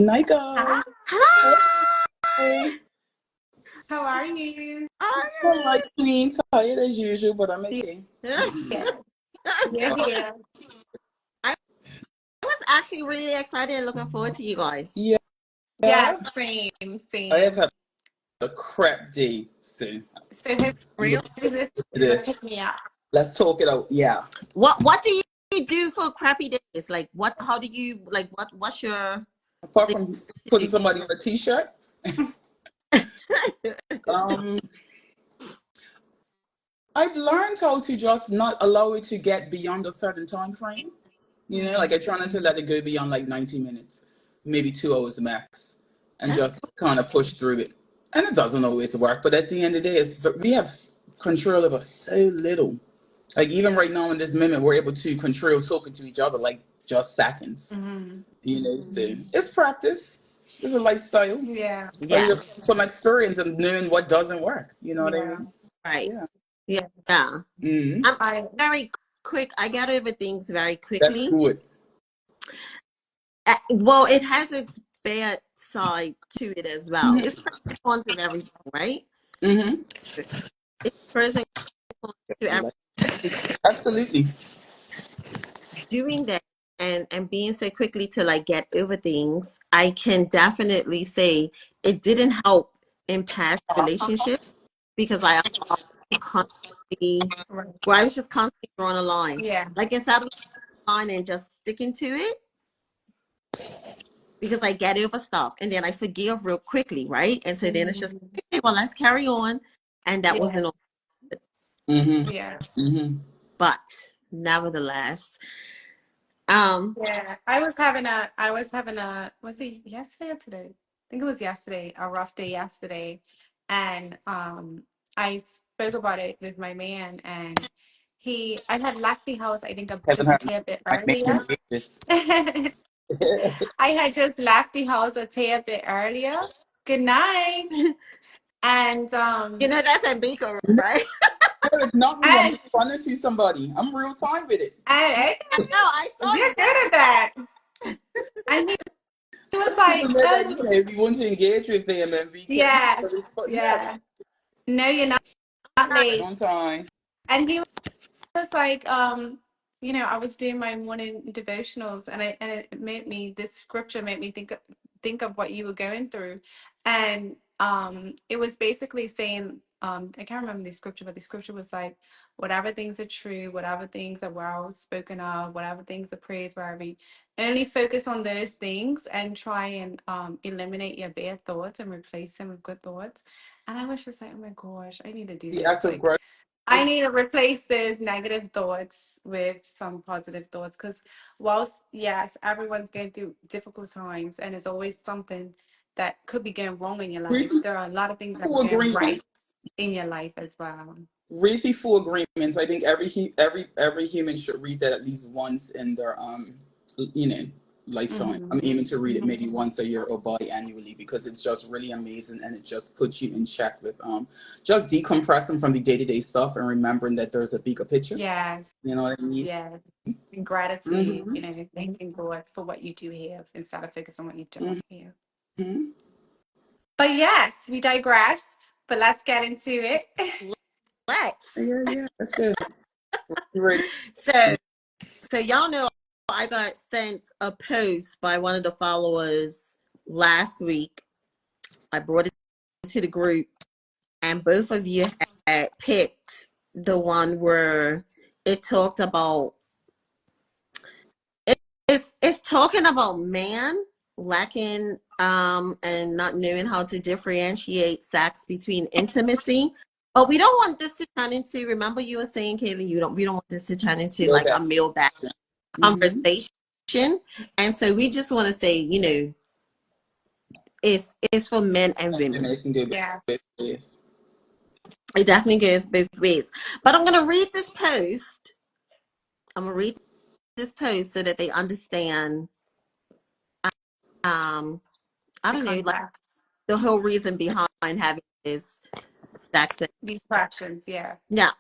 Nika. Hi. Hey. How are you? I'm like clean, tired as usual, but I'm okay. Yeah, you're here. I was actually really excited and looking forward to you guys. Yeah, Yeah, same, I have same. had a crap day, so So hopefully Real? this is a this. pick me up. Let's talk it out. Yeah. What do you do for crappy days? Like what? How do you like? What's your Apart thing from to putting do? somebody on a t-shirt, um, I've learned how to just not allow it to get beyond a certain time frame. Like I try not to let it go beyond like 90 minutes, maybe 2 hours max, and That's just kind of push through it. And it doesn't always work, but at the end of the day, we have control over so little. Like even right now in this moment, we're able to control talking to each other like just seconds. Mm-hmm. So it's practice. It's a lifestyle. Yeah, Or yeah, just some experience and knowing what doesn't work. You know what I yeah, mean? right. Yeah. Yeah, yeah. yeah. Hmm. I'm I very quick. I get over things very That's quickly. good. Well, it has its bad side to it as well. Hmm. It's cons of everything, right? Hmm. It's pros and cons to everything. Absolutely. Doing that and being so quickly to like get over things, I can definitely say it didn't help in past relationships because I constantly, right. well, I was just constantly drawing a line. Yeah. Like instead of a line and just sticking to it, because I get over stuff and then I forgive real quickly, right? And so then it's just, Mhm. okay, well, let's carry on. And that Yeah, wasn't all. Hmm. yeah, Hmm. But nevertheless, um, yeah. I was having a, was it yesterday or today? I think it was yesterday, a rough day yesterday. And I spoke about it with my man and I had left the house, I think Haven't just a heard tad bit my name earlier. in ages. I had just left the house a tad bit earlier. Good night. And that's a Biko, No, right? it's not me. I'm and responding to somebody. I'm real time with it. I No, I saw you're you. good at that. And he was like, People know that oh, we want to engage with them and we can. yeah, But it's yeah, yeah. No, you're not right late. on time. And he was like, I was doing my morning devotionals and it made me, this scripture made me think of what you were going through. And it was basically saying, I can't remember the scripture, but the scripture was like, whatever things are true, whatever things are well spoken of, whatever things are praiseworthy, only focus on those things and try and eliminate your bad thoughts and replace them with good thoughts. And I was just like, oh my gosh, I need to do The this. act of Like, I gratitude. need to replace those negative thoughts with some positive thoughts because whilst yes, everyone's going through difficult times and there's always something that could be going wrong in your life, there are a lot of things that are Full going agreements. right in your life as well. Read the full agreements. I think every human should read that at least once in their you know lifetime. Hmm. I'm aiming to read it maybe once a year or biannually because it's just really amazing and it just puts you in check with just decompressing from the day-to-day stuff and remembering that there's a bigger picture. Yes, You know what I mean? yes. And gratitude, Mm-hmm. thanking God for what you do have instead of focus on what you don't have. Mm-hmm. But yes, we digressed, but let's get into it. Let's. Yeah, that's good. Ready? So, so y'all know I got sent a post by one of the followers last week. I brought it to the group, and both of you had picked the one where it talked about it's talking about man lacking and not knowing how to differentiate sex between intimacy. But we don't want this to turn into, remember you were saying, Kaylee, we don't want this to turn into Go like a back. meal back Mm-hmm. conversation. And so we just want to say, it's for men and And women. it can go Yes. back. Yes. It definitely goes both ways. But I'm gonna read this post. I'm gonna read this post so that they understand I The don't know, like context, the whole reason behind having this sex. these fractions, yeah. Yeah.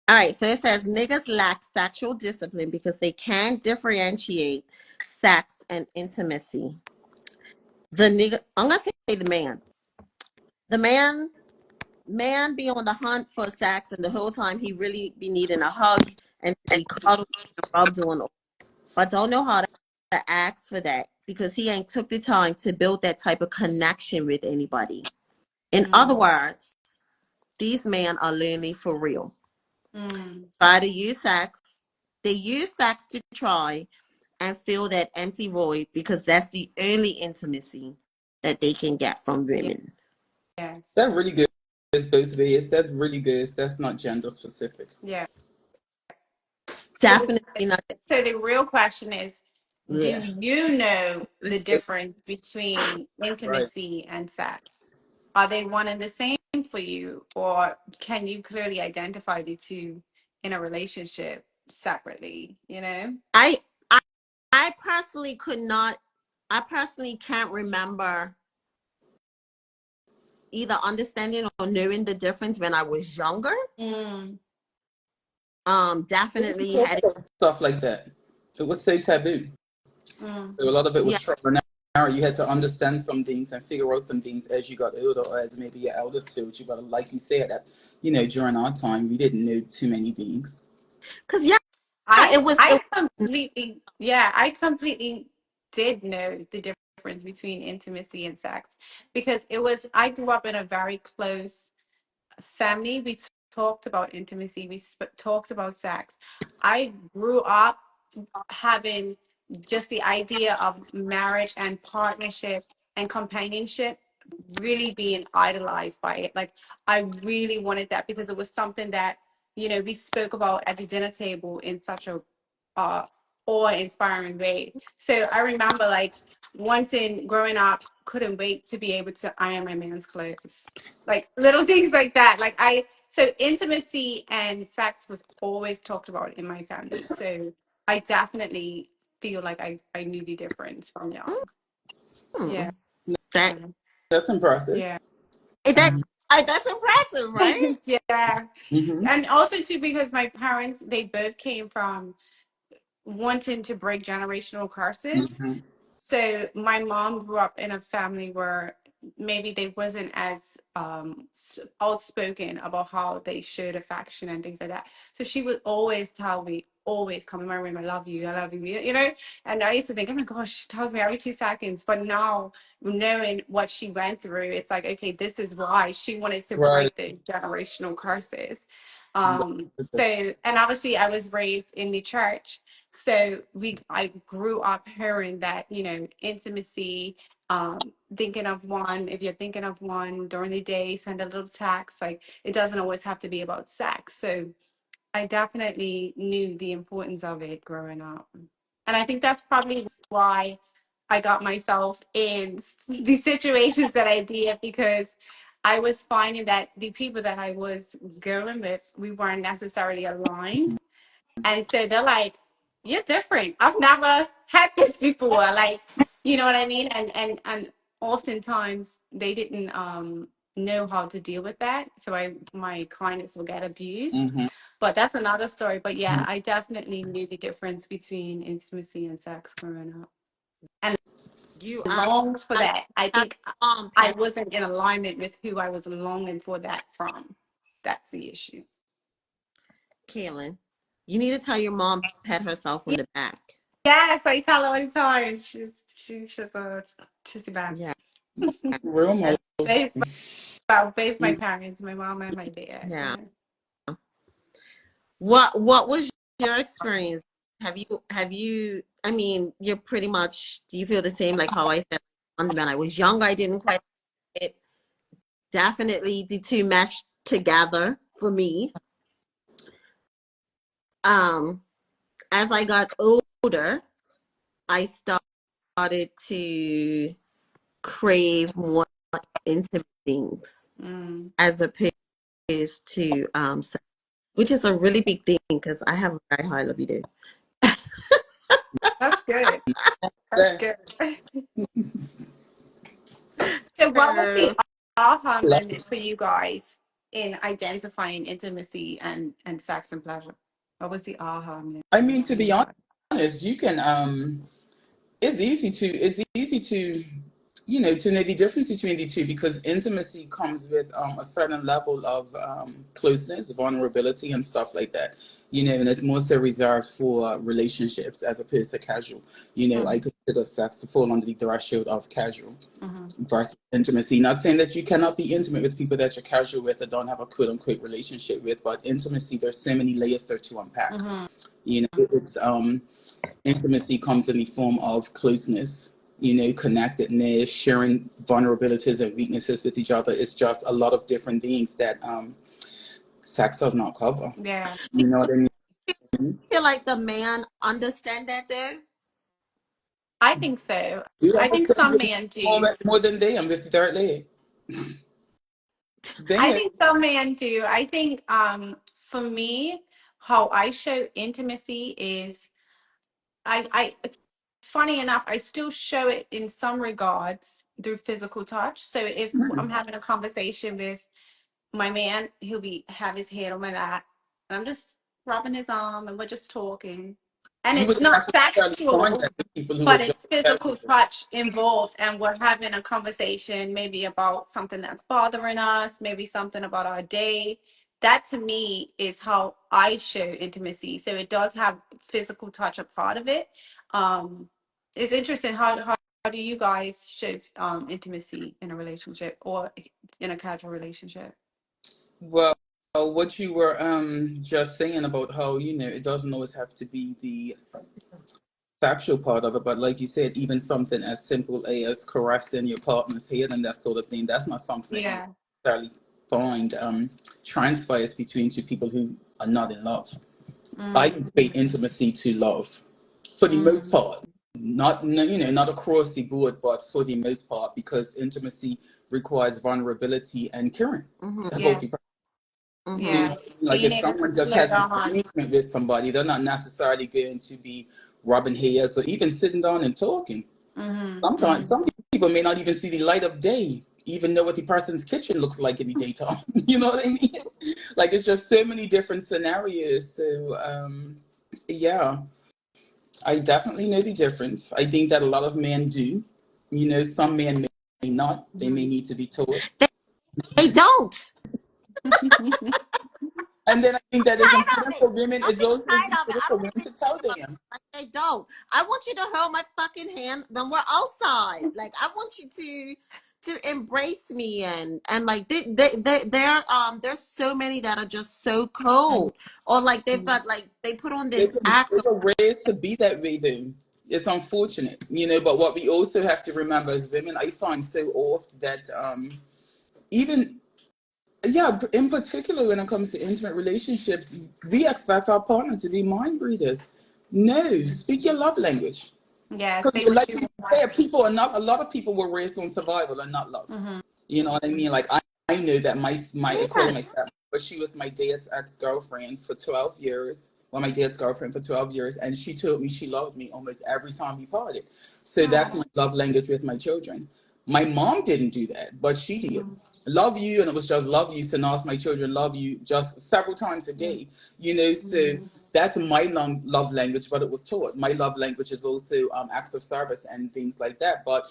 All right. So it says niggas lack sexual discipline because they can't differentiate sex and intimacy. the nigga, I'm gonna say the man be on the hunt for sex, and the whole time he really be needing a hug and to be cuddled and rubbed on, but don't know how to ask for that because he ain't took the time to build that type of connection with anybody. In other words, these men are lonely for real. Try to use sex. They use sex to try and fill that empty void because that's the only intimacy that they can get from women. Yes. That really good. It's both ways. That's really good. That's not gender specific. Yeah. Definitely not. So the real question is, Yeah. do you know the difference between intimacy and sex? Are they one and the same for you, or can you clearly identify the two in a relationship separately? You know, I personally could not. I personally can't remember either understanding or knowing the difference when I was younger. Definitely had stuff like that. It was so taboo. So a lot of it was trial and error. You had to understand some things and figure out some things as you got older, or as maybe your elders told you. But like you said, that during our time, we didn't know too many things. Because I completely did know the difference between intimacy and sex because I grew up in a very close family. We talked about intimacy. We talked about sex. I grew up having just the idea of marriage and partnership and companionship really being idolized by it. Like I really wanted that because it was something that we spoke about at the dinner table in such a awe-inspiring way. So I remember like wanting growing up, couldn't wait to be able to iron my man's clothes, like little things like that. So intimacy and sex was always talked about in my family. So I definitely feel like I knew the difference from young. Yeah. That's impressive. Yeah. That's impressive, right? Yeah. And also too, because my parents, they both came from wanting to break generational curses. So my mom grew up in a family where maybe they wasn't as outspoken about how they showed affection and things like that. So she would always tell me, always come in my room, I love you, And I used to think, oh my gosh, she tells me every 2 seconds. But now knowing what she went through, it's like, okay, this is why she wanted to break the generational curses. So, and obviously I was raised in the church. So I grew up hearing that, intimacy, thinking of one, if you're thinking of one during the day, send a little text. Like it doesn't always have to be about sex. So I definitely knew the importance of it growing up. And I think that's probably why I got myself in the situations that I did, because I was finding that the people that I was going with, we weren't necessarily aligned. And so they're like, you're different. I've never had this before. Like, you know what I mean? And oftentimes they didn't know how to deal with that. So my clients will get abused. But that's another story. But yeah, I definitely knew the difference between intimacy and sex growing up. And you longed for that. I think I wasn't in alignment with who I was longing for that from. That's the issue. Kaylin, you need to tell your mom to pat herself on the back. Yes, I tell her all the time. She's the best. Yeah. Real both my parents, my mom and my dad. Yeah. What was your experience? Have you I mean, you're pretty much, do you feel the same like how I said when I was younger, I didn't quite it. Definitely the two meshed together for me. As I got older, I started to crave more intimate things as opposed to which is a really big thing because I have a very high libido. That's good. That's good. So what was the aha moment for you guys in identifying intimacy and sex and pleasure? What was the aha moment? I mean, to be honest, you can it's easy to to know the difference between the two, because intimacy comes with a certain level of closeness, vulnerability, and stuff like that. And it's more so reserved for relationships as opposed to casual. I consider sex to fall under the threshold of casual versus intimacy. Not saying that you cannot be intimate with people that you're casual with or don't have a quote unquote relationship with, but intimacy, there's so many layers there to unpack. It's intimacy comes in the form of closeness, connectedness, sharing vulnerabilities and weaknesses with each other. It's just a lot of different things that sex does not cover. Yeah. You know what I mean? I feel like the man understand that though. I think so. We I have a think some crazy men do. more than they am with the third leg. I think some men do. I think for me, how I show intimacy is I funny enough, I still show it in some regards through physical touch. So if I'm having a conversation with my man, he'll have his head on my lap, and I'm just rubbing his arm, and we're just talking. And You it's would not necessarily find sexual, that with people who are but just it's physical touch involved, and we're having a conversation maybe about something that's bothering us, maybe something about our day. That to me is how I show intimacy. So it does have physical touch a part of it. It's interesting how do you guys show intimacy in a relationship or in a casual relationship? Well, what you were just saying about how it doesn't always have to be the sexual part of it, but like you said, even something as simple as caressing your partner's head and that sort of thing, that's not something that you necessarily find transpires between two people who are not in love. I equate intimacy to love for the most part, not across the board, but for the most part, because intimacy requires vulnerability and caring about the person. Yeah. Like Being if able to someone just slow has an down. engagement with somebody, they're not necessarily going to be rubbing hairs or even sitting down and talking. Sometimes some people may not even see the light of day, even know what the person's kitchen looks like in the daytime. You know what I mean? Like it's just so many different scenarios. So yeah, I definitely know the difference. I think that a lot of men do. Some men may not. They may need to be taught. They don't. And then I think that it's important for women. Don't It's be also tired of it. important I for don't women think to tell them. like they don't. I want you to hold my fucking hand when we're outside. Like I want you to embrace me and like there's so many that are just so cold, or like they've got like they put on this act They of, were raised to be that way, though. It's unfortunate, but what we also have to remember as women, I find so often that even, yeah, in particular when it comes to intimate relationships, we expect our partner to be mind readers. No, speak your love language. Yeah, Because say what like you you want. said, a lot of people were raised on survival and not love. You know what I mean? Like I know that my I call her my stepmother, but she was my dad's ex-girlfriend for 12 years. Well, my dad's girlfriend for 12 years, and she told me she loved me almost every time we parted. So that's my love language with my children. My mom didn't do that, but she did. Love you, and it was just love you. So now my children love you just several times a day. So that's my love language, but it was taught. My love language is also acts of service and things like that. But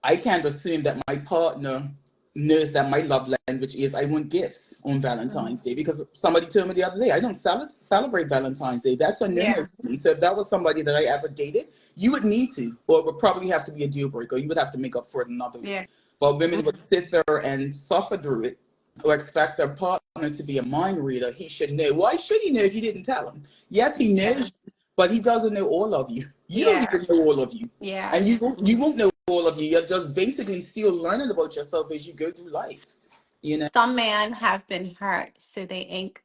I can't assume that my partner knows that my love language is I want gifts on Valentine's Day, because somebody told me the other day I don't celebrate Valentine's Day. That's a no-no for me. So if that was somebody that I ever dated, you would need to, or it would probably have to be a deal breaker. You would have to make up for it another way. But women would sit there and suffer through it, or expect their partner to be a mind reader. He should know. Why should he know if you didn't tell him? Yes, he knows, but he doesn't know all of you. You don't even know all of you. And you won't know all of you. You're just basically still learning about yourself as you go through life. Some men have been hurt, so they ain't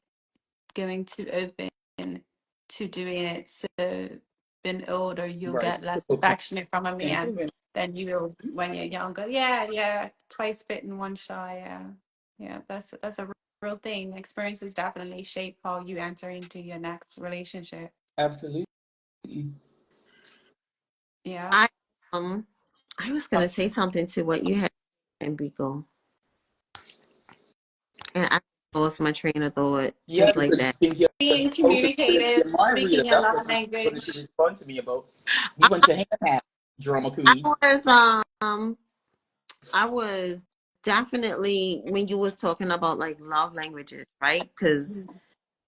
going to open to doing it. So being older, you'll get less affectionate from a man than you will when you're younger. Yeah. Twice bitten, one shy. Yeah. That's a real thing. Experiences definitely shape how you enter into your next relationship. Absolutely. Yeah. I was gonna say something to what you had, Enrico, and I lost my train of thought just like that. Being communicative, speaking your love language. What you respond to me about? You want your hand out, drama queen. I was I was definitely, when you was talking about like love languages, right? Because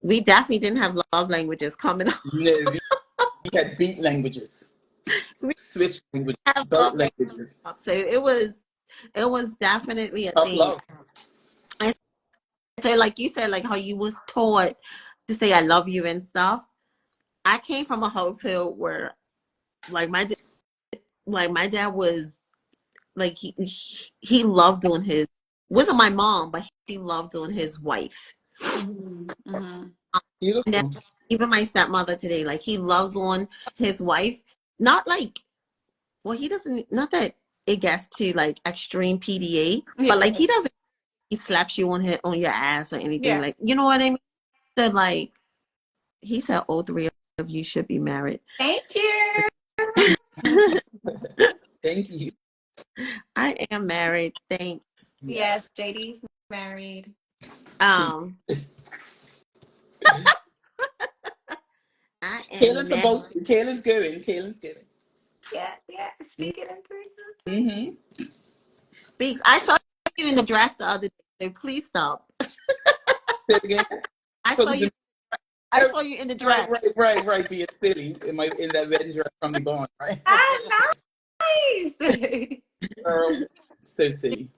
we definitely didn't have love languages coming up. No, we had beat languages, We switch languages, have birth love languages. languages, So it was definitely a tough thing. love. And so like you said, like how you was taught to say I love you and stuff. I came from a household where like my dad was like he loved doing his, wasn't my mom, but he loved doing his wife. And then Beautiful. even my stepmother today, like he loves on his wife. Not like, well, he doesn't, not that it gets to like extreme PDA, but like he doesn't, he slaps you on your ass or anything. Yeah. Like, you know what I mean? So like he said all three of you should be married. Thank you. Thank you. I am married. Thanks. Yes, JD's married. I am Kayla's married. about, Kayla's going. Kayla's going. Yeah. Speaking into it. Mm-hmm. Beaks, I saw you in the dress the other day, so please stop. Say it again. I saw you in the dress. Right. Being silly in that wedding dress from the barn, right? Nice. Girl, so silly.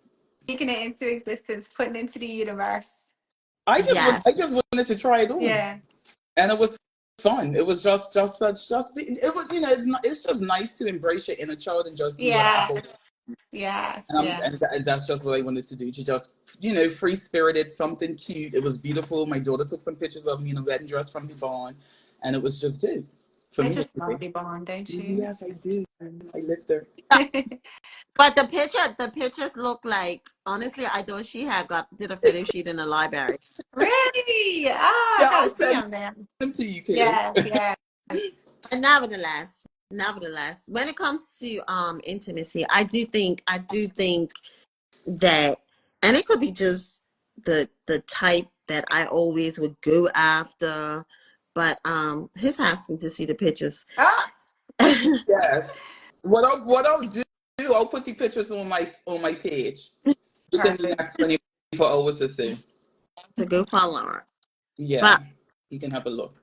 Speaking it into existence, putting it into the universe. I just wanted to try it on. Yeah. And it was fun. It was it was, you know, it's just nice to embrace your inner child and just do whatever. Yes. And that's just what I wanted to do, to just, you know, free spirited, something cute. It was beautiful. My daughter took some pictures of me in a wedding dress from the barn, and it was just it. For I me, just love the barn, don't you? yes, I do. I lived there. But the pictures look like, honestly, I thought she did a photo shoot in the library. Really? Yeah, I I'll gotta see send them now. them to you, Kayla. Yes. And nevertheless, when it comes to intimacy, I do think that, and it could be just the type that I always would go after, but he's asking to see the pictures. Yes. What I'll do, I'll put the pictures on my page within the next 24 hours or so. To go follow her. Yeah. But you can have a look.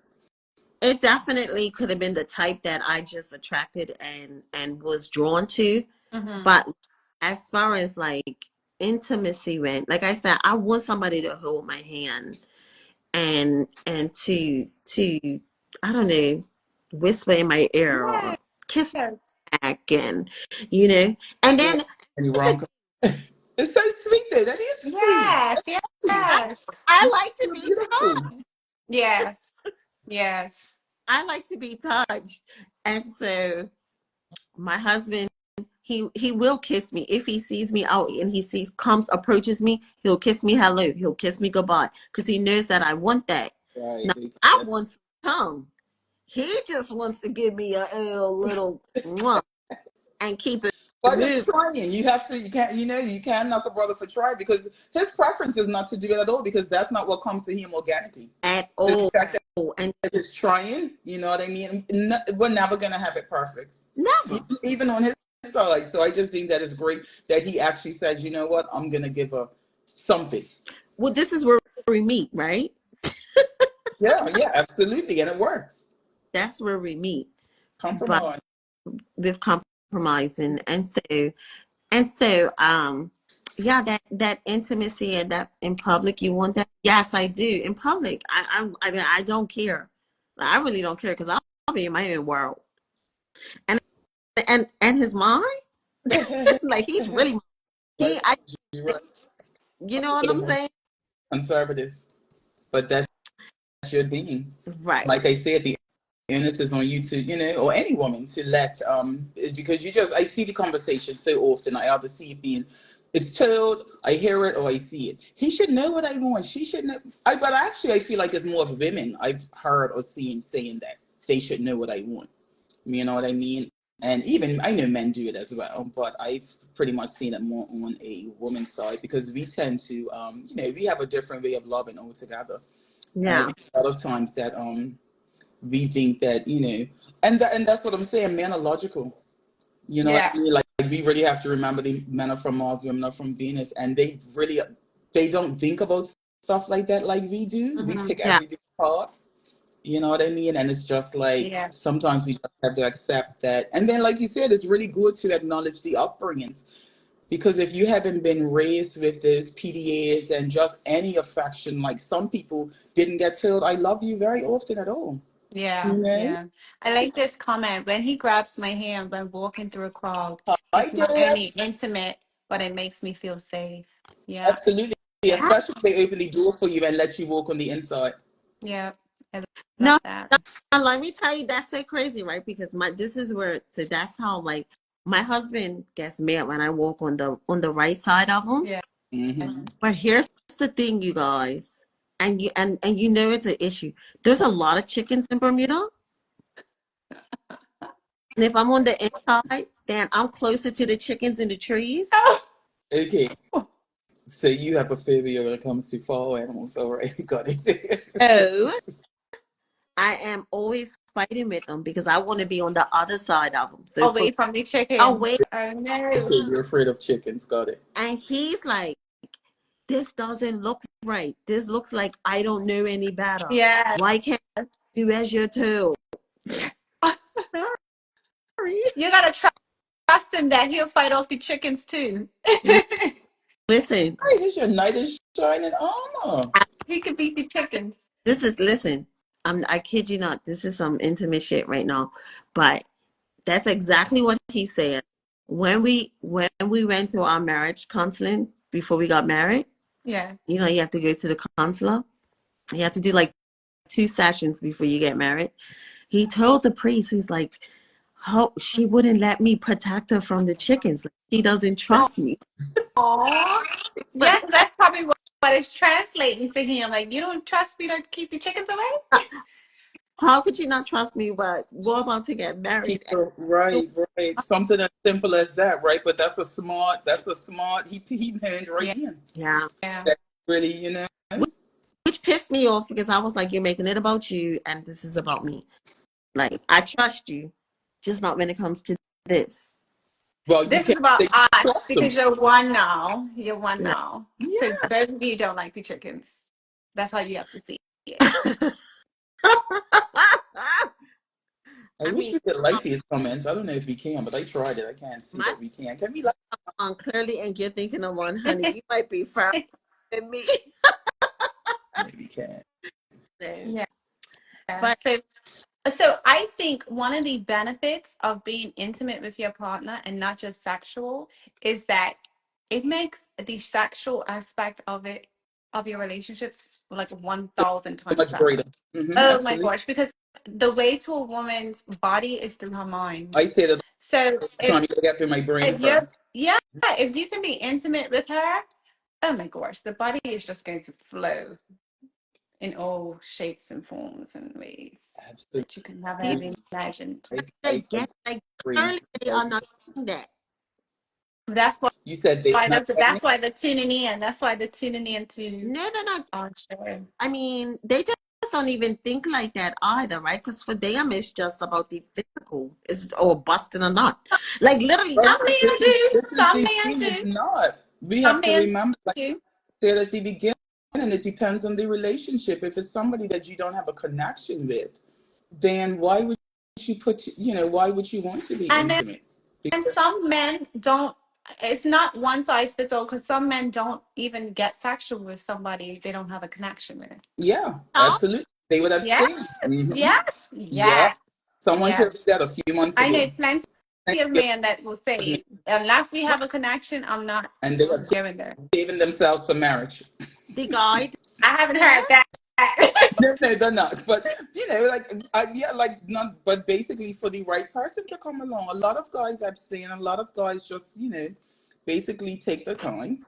it definitely could have been the type that I just attracted and was drawn to. Mm-hmm. But as far as like intimacy went, like I said, I want somebody to hold my hand and to I don't know, whisper in my ear or kiss my back, and you know, and then it's so sweet though. That is sweet. Yes. I like to be touched. Yes. I like to be touched. And so my husband, he will kiss me if he sees me out and he approaches me. He'll kiss me hello. He'll kiss me goodbye because he knows that I want that. Right. Now, I want some tongue. He just wants to give me a little mwah, and keep it. But it's trying. You can't knock a brother for trying, because his preference is not to do it at all, because that's not what comes to him organically. At all. The fact that and it's trying, you know what I mean? We're never going to have it perfect. Never. Even on his side. So I just think that it's great that he actually says, you know what, I'm going to give her something. Well, this is where we meet, right? Yeah, absolutely. And it works. That's where we meet. Compromise. With compromising. And so yeah, that intimacy and that in public, you want that? Yes, I do. In public, I don't care. I really don't care, because I'll be in my own world. And his mind, like he's really, you know what I'm saying? Conservative, but that's your thing, right? Like I said, the onus is on you to, you know, or any woman to let, because I see the conversation so often. I either see it it's told, I hear it, or I see it. He should know what I want. She should know. But actually, I feel like it's more of women I've heard or seen saying that they should know what I want. You know what I mean? And even I know men do it as well, but I've pretty much seen it more on a woman's side, because we tend to, you know, we have a different way of loving altogether. Yeah. A lot of times that we think that, you know, and that's what I'm saying. Men are logical. You know what I mean? Like we really have to remember the men are from Mars, women are from Venus, and they don't think about stuff like that like we do. We pick Yeah. everything apart. You know what I mean? And it's just like Yeah. sometimes we just have to accept that. And then, like you said, it's really good to acknowledge the upbringings. Because if you haven't been raised with this PDAs and just any affection, like some people didn't get told I love you very often at all. Yeah, You know? yeah. I like this comment. When he grabs my hand when walking through a crowd, I it's not did. only intimate, but it makes me feel safe. Yeah, Absolutely. yeah, Especially if they open the door for you and let you walk on the inside. yeah. I love No, that. let me tell you, that's so crazy, right? Because this is where, so that's how, like, my husband gets mad when I walk on the right side of him. Yeah. Mm-hmm. But here's the thing, you guys, and you know it's an issue. There's a lot of chickens in Bermuda, and if I'm on the inside, then I'm closer to the chickens in the trees. Oh, Okay. So you have a phobia when it comes to fall animals. All right. Got it. So I am always fighting with them because I want to be on the other side of them. So away from the chicken. away, Oh no. Okay, you're afraid of chickens. Got it. and he's like, this doesn't look right. This looks like I don't know any better. Yeah. Why can't you as your toe? You gotta trust him that he'll fight off the chickens too. Listen, Hey, here's your knight in shining armor. He can beat the chickens. listen, I kid you not, this is some intimate shit right now. But that's exactly what he said. When we went to our marriage counseling before we got married, Yeah. you know, you have to go to the counselor. You have to do like 2 sessions before you get married. He told the priest, he's like, oh, she wouldn't let me protect her from the chickens. Like, she doesn't trust me. Aww. Yes, that's probably what it's translating to him. Like, you don't trust me to keep the chickens away? How could you not trust me? But we're about to get married. Right. Something as simple as that, right? But that's a smart. He hand right in. Yeah. Yeah. That's really, you know. Which pissed me off because I was like, you're making it about you and this is about me. Like, I trust you, just not when it comes to this. Well, you This is can't about say you us trust them. because you're one now. You're one Yeah. now. So Yeah. both of you don't like the chickens. That's how you have to see it. I wish we could like these comments. I don't know if we can, but I tried it. I can't see that we can. Can we like? Clearly, and you're thinking of one, honey. You might be far than me. Maybe we can. Yeah. But So I think one of the benefits of being intimate with your partner and not just sexual is that it makes the sexual aspect of it of your relationships like 1,000 So times much better. greater. Oh my Absolutely. gosh, because the way to a woman's body is through her mind. I say that all So the time. You gotta get through my brain if you're first. if you can be intimate with her, oh my gosh, the body is just going to flow in all shapes and forms and ways Absolutely. that you can never people have imagined. currently they are not doing that. That's why You said they not that's why they're tuning in. That's why they're tuning in to No, they're not. our show. I mean, they just don't even think like that either, right? Because for them, it's just about the physical. It's or busting a nut. Like literally, Well, Some men do. this is Some the men thing. It's do. not. We Some have to men remember, like I do. said at the beginning, it depends on the relationship. If it's somebody that you don't have a connection with, then why would you why would you want to be And then intimate? and Because some men don't. It's not one size fits all because some men don't even get sexual with somebody they don't have a connection with. yeah, no, absolutely. They would have Yes, stayed. Mm-hmm. yes, Yeah. yes, Someone yes. told me that a few months I know ago. plenty Thank of you. men that will say, unless we have a connection, I'm not And they were going there. saving themselves for marriage. the guy. I haven't heard that. No, they're not. But like not. But basically, for the right person to come along, a lot of guys I've seen, a lot of guys just basically take the time.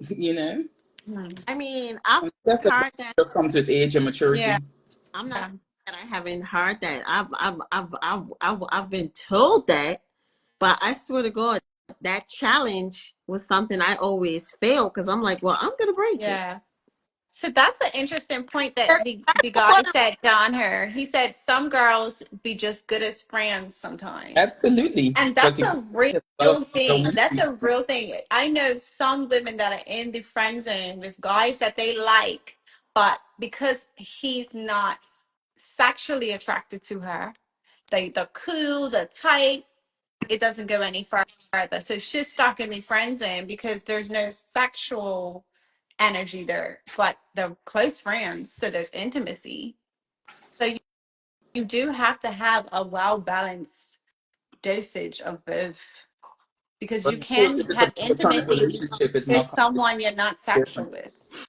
You know, I mean, I've and that's heard that. just comes with age and maturity. Yeah. I'm not saying that I haven't heard that. I've been told that, but I swear to God, that challenge was something I always failed because I'm like, well, I'm gonna break it. Yeah. So that's an interesting point that the That's guy what said, John her. He said some girls be just good as friends sometimes. Absolutely. And But that's the a real thing. women, That's a real thing. I know some women that are in the friend zone with guys that they like, but because he's not sexually attracted to her, the cool, the tight, it doesn't go any further. So she's stuck in the friend zone because there's no sexual energy there, but they're close friends. So there's intimacy. So you do have to have a well balanced dosage of both because but you of course, if can it's a have platonic intimacy relationship, it's with not someone you're not sexual different. with.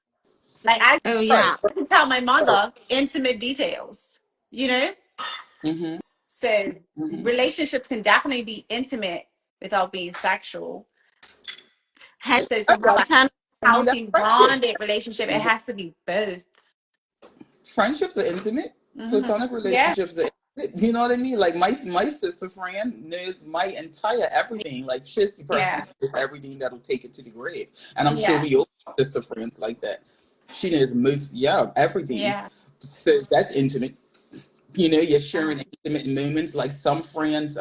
Like I oh Right. yeah. can tell my Right. mother intimate details, you know? Mm-hmm. So Mm-hmm. relationships can definitely be intimate without being sexual. Hey, So to Right, have that's, a Tan- I mean, that's healthy friendship. bonded relationship, it has to be both. Friendships are intimate. Platonic Yeah, relationships are intimate. You know what I mean? Like my sister friend knows my entire everything. Like she's the person yeah, who knows everything that'll take it to the grave. And I'm sure we all yes, have sister friends like that. She knows most, yeah, everything. yeah. So that's intimate. You know, you're Uh, sharing intimate moments. Like some friends,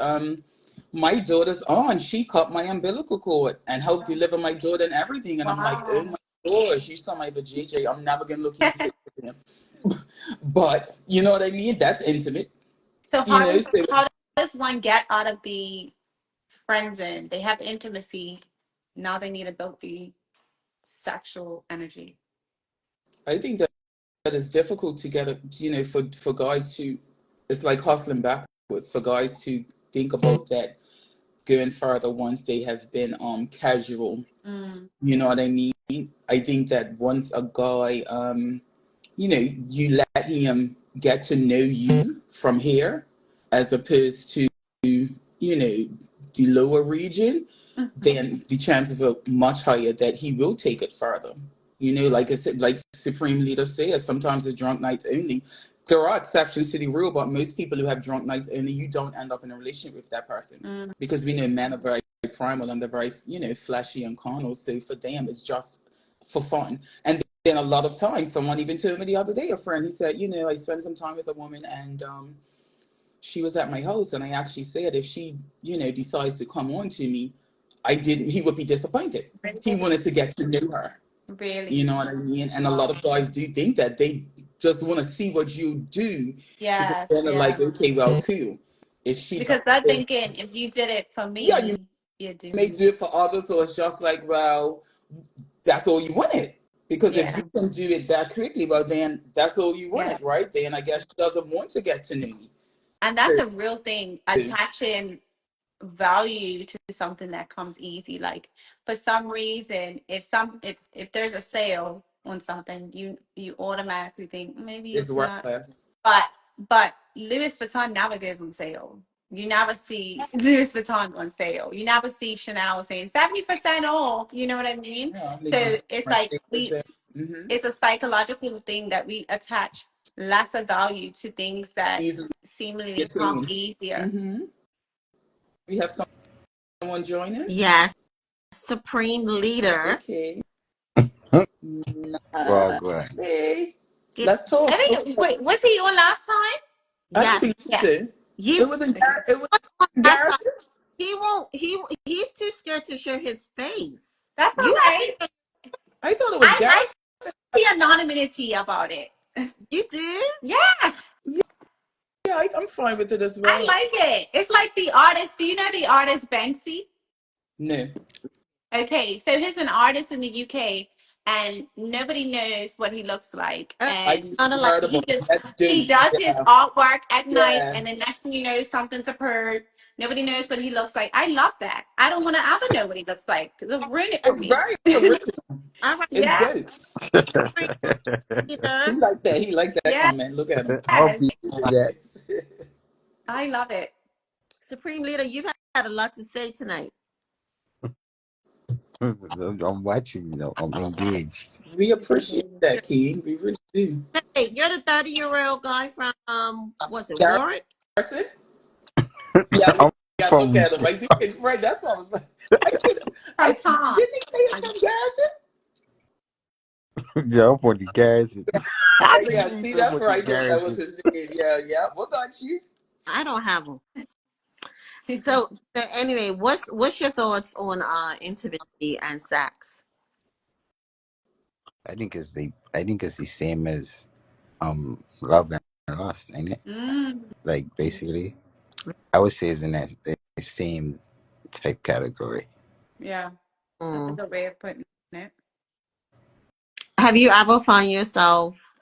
my daughter's aunt, she cut my umbilical cord and helped deliver my daughter and everything. And I'm like, oh wow. my gosh, you sound like a JJ. I'm never gonna look you in the face again. But you know what I mean? That's intimate. So You know, so how does one get out of the friend zone? They have intimacy. Now they need to build the sexual energy. I think that it's difficult to get you know, for guys to, it's like hustling backwards for guys to think about that going further once they have been casual. Mm, You know what I mean? I think that once a guy you know, you let him get to know you from here as opposed to, you know, the lower region, mhm, then the chances are much higher that he will take it further. You know, like I said, like Supreme Leader says, sometimes the drunk nights only. There are exceptions to the rule, but most people who have drunk nights only, you don't end up in a relationship with that person mm. because we know men are very primal and they're very, you know, flashy and carnal. So for them, it's just for fun. And then a lot of times, someone even told me the other day, a friend, he said, you know, I spent some time with a woman and she was at my house and I actually said if she, you know, decides to come on to me, he would be disappointed. He Really? wanted to get to know her. You Really? know what I mean? And a lot of guys do think that they just want to see what you do because Yes, then they're like, yeah. okay, well, cool. If she Because does I'm it, thinking if you did it for yeah, you me, you do may me. do it for others, so it's just like, well, that's all you wanted. Because if Yeah, you can do it that quickly, well, then that's all you yeah. wanted, right? Then I guess she doesn't want to get to know me. And So, that's a real thing, attaching value to something that comes easy. Like for some reason, if there's a sale on something, you automatically think maybe it's it's not. worthless. But Louis Vuitton never goes on sale. You never see Louis Vuitton on sale. You never see Chanel saying 70% off. You know what I mean? Yeah, I'm So making it's my like statement. Mm-hmm. it's a psychological thing that we attach lesser value to things that Easily seemingly come attained. easier. Mm-hmm. We have someone join us. yes, Supreme Leader. Okay. Well, Nah. good. Hey, Get, let's talk. I think wait, was he on last time? I don't yes, believe Yes. so. you It wasn't. Okay. It was was on last time. Garrison. He won't. He's too scared to show his face. That's all You have right. to. I thought it was I Garrison. be anonymity about it. You do. Yes. Yeah, I'm fine with it as I well. like it. It's like the artist. Do you know the artist Banksy? No. Okay, so he's an artist in the UK, and nobody knows what he looks like. I And Kind of like heard he about it. just That's he dope. does his Yeah. artwork at night, Yeah. and the next thing you know, something's occurred. Nobody knows what he looks like. I love that. I don't want to ever know what he looks like. It'll ruin it for It's me. very original. all right. It's Yeah, dope. Supreme He Leader. like that. He like that yeah, comment. Look at him. I hope you do that. I love it. Supreme Leader, you've had a lot to say tonight. I'm watching you. I'm engaged. We appreciate that, Key. We really do. Hey, you're the 30-year-old guy from was it Garrison? Warwick? Yeah, we I'm gotta from look at him. I think it's right. That's what I was like. From Tom. Didn't he say it's from Garrison? Yeah, I'm on the Garrison. Yeah, You see, talking that's about the right. That was Garrison. his name. Yeah, yeah. What got you? I don't have them. So anyway, what's your thoughts on intimacy and sex? I think it's the same as love and lust, ain't it? Mm, Like basically, I would say it's in that the same type category. yeah, that's a Mm. good way of putting it. Have you ever found yourself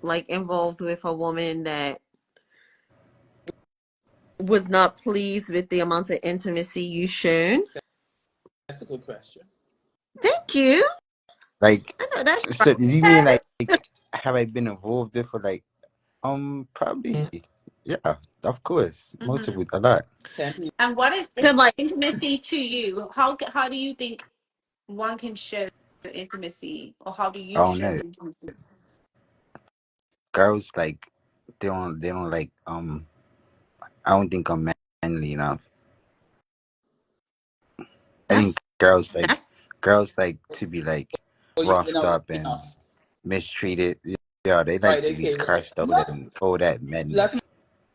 like involved with a woman that was not pleased with the amount of intimacy you shown? That's a good question. Thank you. Like, I know that's so do you mean like Yes. have I been involved with for like probably yeah, of course, Mhm. multiple a lot. Can And what is so like intimacy to you? How do you think one can show intimacy, or how do I you don't show know. intimacy? Girls like they don't like I don't think I'm manly enough. I think that's that's girls like to be like or you're roughed not up man and enough? mistreated. Yeah, they like Right. to be Okay. cursed out Not and all that That's madness.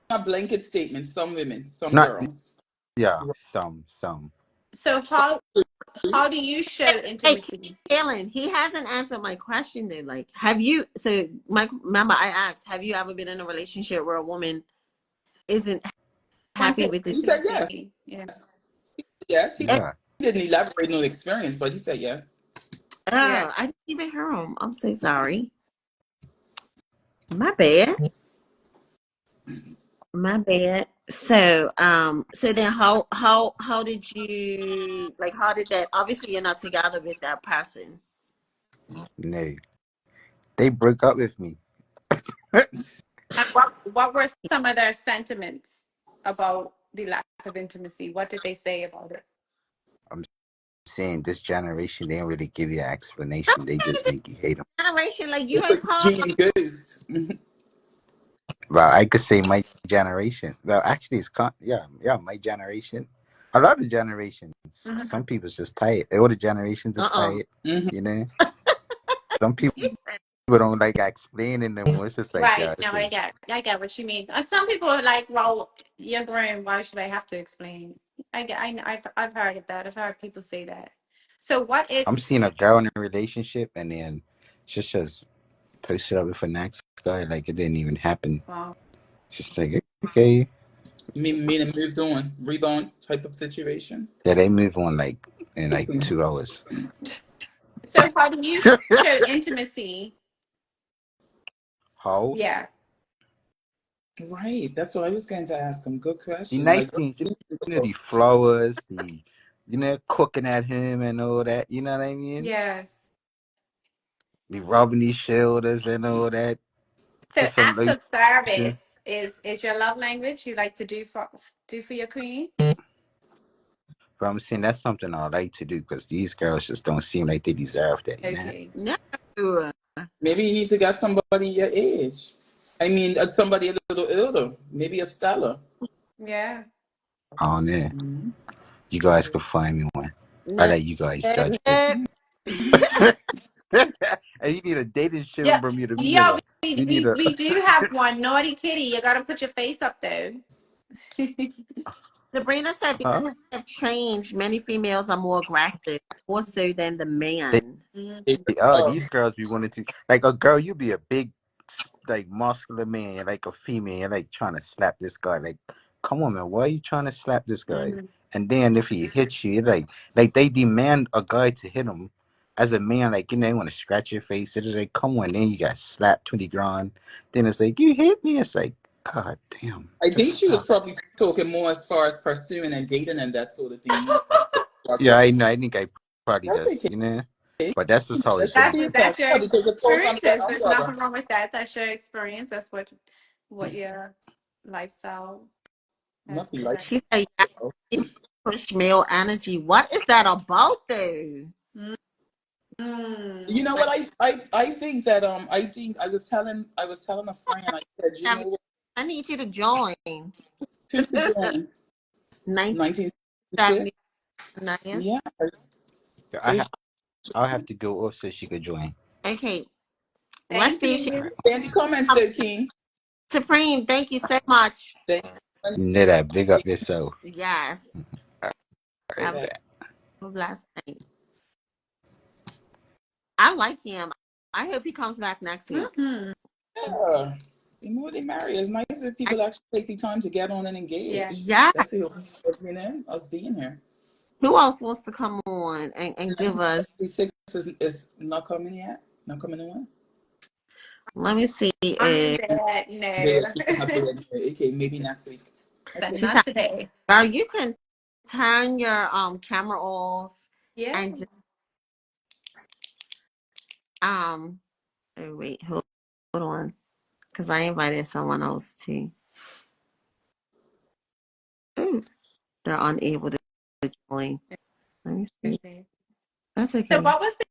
not a blanket statement. Some women, some Not girls. yeah, Right. some. So how do you show hey, intimacy? Kaylin, he hasn't answered my question then. Like, have you so Mike remember I asked, have you ever been in a relationship where a woman isn't happy Blanket with the He said yes. intimacy. Yeah. Yes. He oh, Yeah. didn't elaborate on the experience, but he said yes. Yeah. I didn't even hear him. I'm so sorry. My bad. My bad. So then how did you like how did that obviously you're not together with that person. No. They broke up with me. And what were some of their sentiments about the lack of intimacy? What did they say about it? I'm saying this generation they don't really give you an explanation. Don't They say just the make you hate them. generation like you It's ain't like part Gene and Goose. Well, I could say my generation. Well, actually, yeah, my generation. A lot of generations. Mhm. Some people's just tired. Older generations are uh-uh. tired. Mhm. You know, some people don't like explaining them. It's just like, Right. yeah, No, this is. I get what you mean. Some people are like, well, you're grown. Why should I have to explain? I've heard of that. I've heard people say that. So what is I'm seeing a girl in a relationship, and then she's just posted up with a next guy like it didn't even happen. well, It's just like okay, Meaning moved on, rebound type of situation. yeah, they move on like in like Okay. 2 hours. so how do you show intimacy? How Yeah. Right. That's what I was going to ask him. Good the question. nice Like, things, the flowers, the cooking at him and all that. You know what I mean? Yes. The rubbing his shoulders and all that. So Put some acts of lotion. service is your love language. You like to do for your queen. But I'm saying that's something I like to do because these girls just don't seem like they deserve that. You know? Okay. No. maybe you need to get somebody your age. I mean, somebody a little older. Maybe a Stella. Yeah. I don't know. Mhm. You guys could find me one. I No. let you guys judge it. And you need a dating show in Yeah. Bermuda. We need Yeah. a. We need a. We do have one. Naughty Kitty. You got to put your face up though. Sabrina said the Huh? have changed. Many females are more aggressive, more so than the They, man. They Mhm. these girls be wanting to like a girl. You be a big, like muscular man. You're like a female. You're like trying to slap this guy. Like, come on, man. Why are you trying to slap this guy? Mhm. And then if he hits you, you're like they demand a guy to hit him. As a man, like they want to scratch your face. It's like, come on. Then you got slapped 20 grand. Then it's like you hit me. It's like, God damn, I think just she was stop. probably talking more as far as pursuing and dating and that sort of thing. Not Yeah, aggressive. I know. I think I probably That's just okay. but that's just how it That's your be. feedback. That's your Yeah, because it falls under that experiences. There's umbrella. nothing wrong with that. That's your experience. That's what your lifestyle has Nothing been like like. She said, yeah, female push male energy. What is that about, though? You Mm. know what I think that I think I was telling a friend I said you know what I need you to join. who to join 1966 1979. yeah I they ha- I'll have to go off so she could join. Okay, let's Thank see if she. you. Any comments though, King? Supreme, thank you so much. Thanks. You know that. Big up yourself. Yes. All right, Have back. a blessed night. I like him. I hope he comes back next week. Mhm. Yeah. The more they marry, it's nice if I, people actually take the time to get on and Yeah. engage. yeah. That's the whole point of, us being here. Who else wants to come on and give us? 1976 is not coming yet. Not coming on. Let me see. I'm in bed. Yeah, No. she's not there. Okay, maybe next week. So Okay. She not said, today. "Girl, you can turn your camera off Yeah. and just, um. Oh wait, hold on, because I invited someone else too. Ooh, they're unable to join. Let me see. Okay. That's So okay. what was the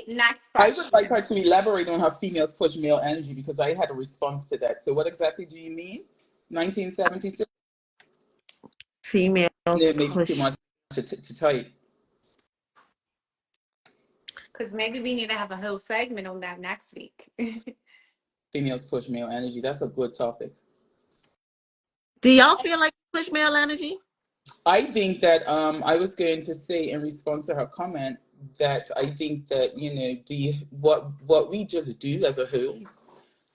next I would like her question? to elaborate on how females push male energy because I had a response to that. So, what exactly do you mean? 1976? Females No, maybe too push. much to type. Because maybe we need to have a whole segment on that next week. Females push male energy. That's a good topic. Do y'all feel like push male energy? I think that I was going to say in response to her comment that I think that the what we just do as a whole,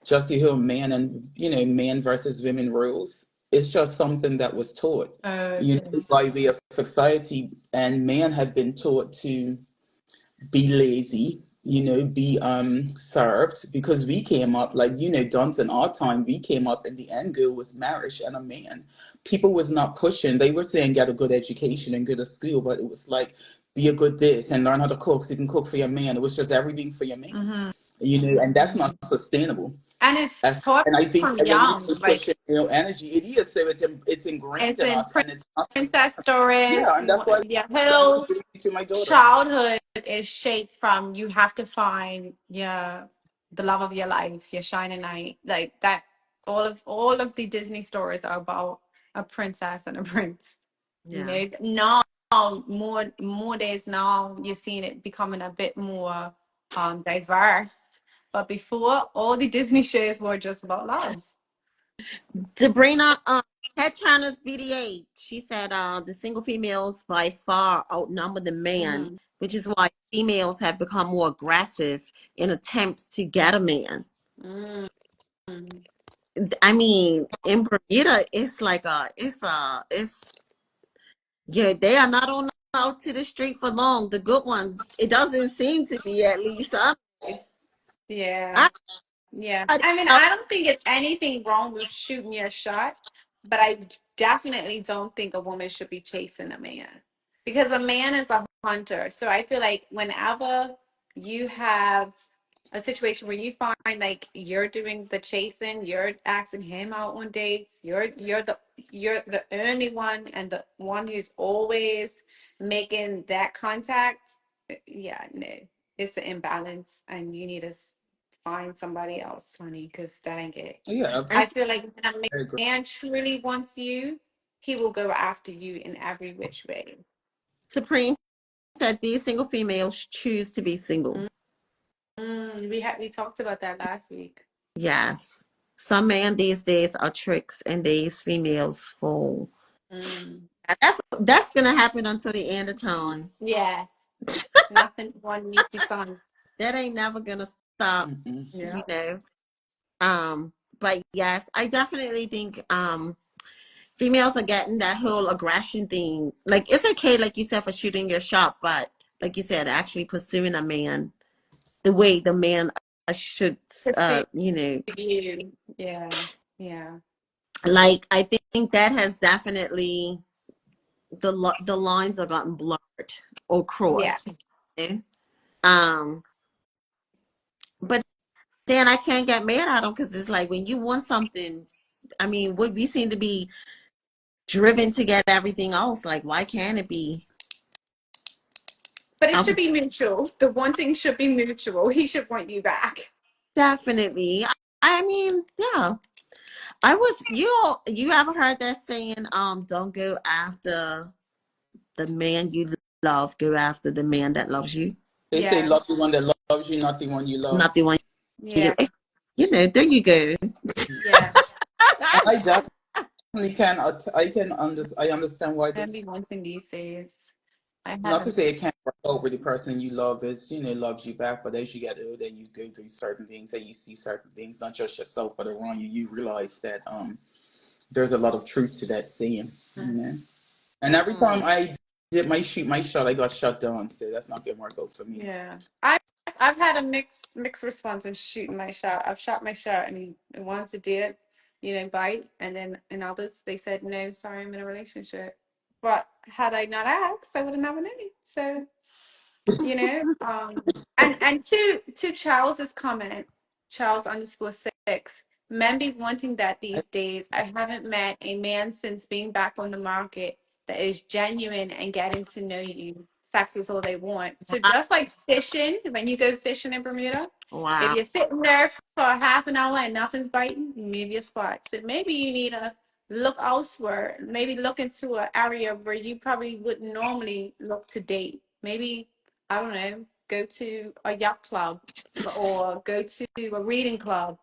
just the whole man and man versus women rules. It's just something that was taught, Okay. by way of society, and man had been taught to be lazy, be served because we came up like Dunce in our time. We came up and the end goal was marriage and a man. People was not pushing. They were saying get a good education and go to school, but it was like be a good this and learn how to cook so you can cook for your man. It was just everything for your man, Mm-hmm. and that's not sustainable. And it's taught And I think from that when we young. say Like pushing energy, it is so it's ingrained it's in in us, and it's not. princess stories. Yeah, and that's why Your I'm whole giving it to my daughter. childhood is shaped from you have to find the love of your life, your shining knight. Like that all of the Disney stories are about a princess and a prince. Yeah. Now more days now you're seeing it becoming a bit more diverse. But before all the Disney shows were just about love. Sabrina, Head Turner's BDA, she said the single females by far outnumber the man, Mm. which is why females have become more aggressive in attempts to get a man. Mm. I mean, in Bermuda, yeah, they are not on out to the street for long. The good ones, it doesn't seem to be, at least. Yeah. Yeah. I mean, I don't think it's anything wrong with shooting your shot, but I definitely don't think a woman should be chasing a man because a man is a hunter. So I feel like whenever you have a situation where you find like you're doing the chasing, you're asking him out on dates, you're the only one and the one who's always making that contact. Yeah, no, it's an imbalance, and you need to find somebody else, honey, because that ain't it. Yeah, I And feel like when a I agree. man truly wants you, he will go after you in every which way. Supreme said these single females choose to be single. We talked about that last week. Yes. Some men these days are tricks and these females fall. Mm. And that's gonna happen until the end of time. Yes, nothing one meet the sun. That ain't never gonna stop, Mm-mm. Yeah. But yes, I definitely think females are getting that whole aggression thing. Like it's okay, like you said, for shooting your shot, but like you said, actually pursuing a man the way the man should, Pursue you know, you. Yeah. Yeah. like I think that has definitely the lines have gotten blurred or Yeah. crossed. Okay? But then I can't get mad at them because it's like when you want something, I mean, we seem to be driven to get everything else. Like, why can't it be? But it should be mutual. The wanting should be mutual. He should want you back. Definitely. I mean, yeah. You ever heard that saying, don't go after the man you love, go after the man that loves you? They say Yeah. love the one that loves you, not the one you love. not the one. Yeah. There you go. Yeah. And I definitely can. I understand why Can be this. wanting these days. I Not to haven't. say it can't work out with the person you love is, loves you back, but as you get older, you go through certain things and you see certain things, not just yourself, but around you. You realize that there's a lot of truth to that saying, And every time I did shoot my shot, I got shut down. So that's not gonna work out for me. Yeah. I've had a mixed response in shooting my shot. I've shot my shot and he wants to do it, bite. And then in others, they said, no, sorry, I'm in a relationship. But had I not asked, I would have never known. So, and to Charles's comment, Charles_6, men be wanting that these days. I haven't met a man since being back on the market that is genuine and getting to know you. Sex is all they want. So just like fishing, when you go fishing in Bermuda, if Wow. you're sitting there for half an hour and nothing's biting, move your spot. So maybe you need to look elsewhere. Maybe look into an area where you probably wouldn't normally look to date. Maybe, I don't know, go to a yacht club or go to a reading club,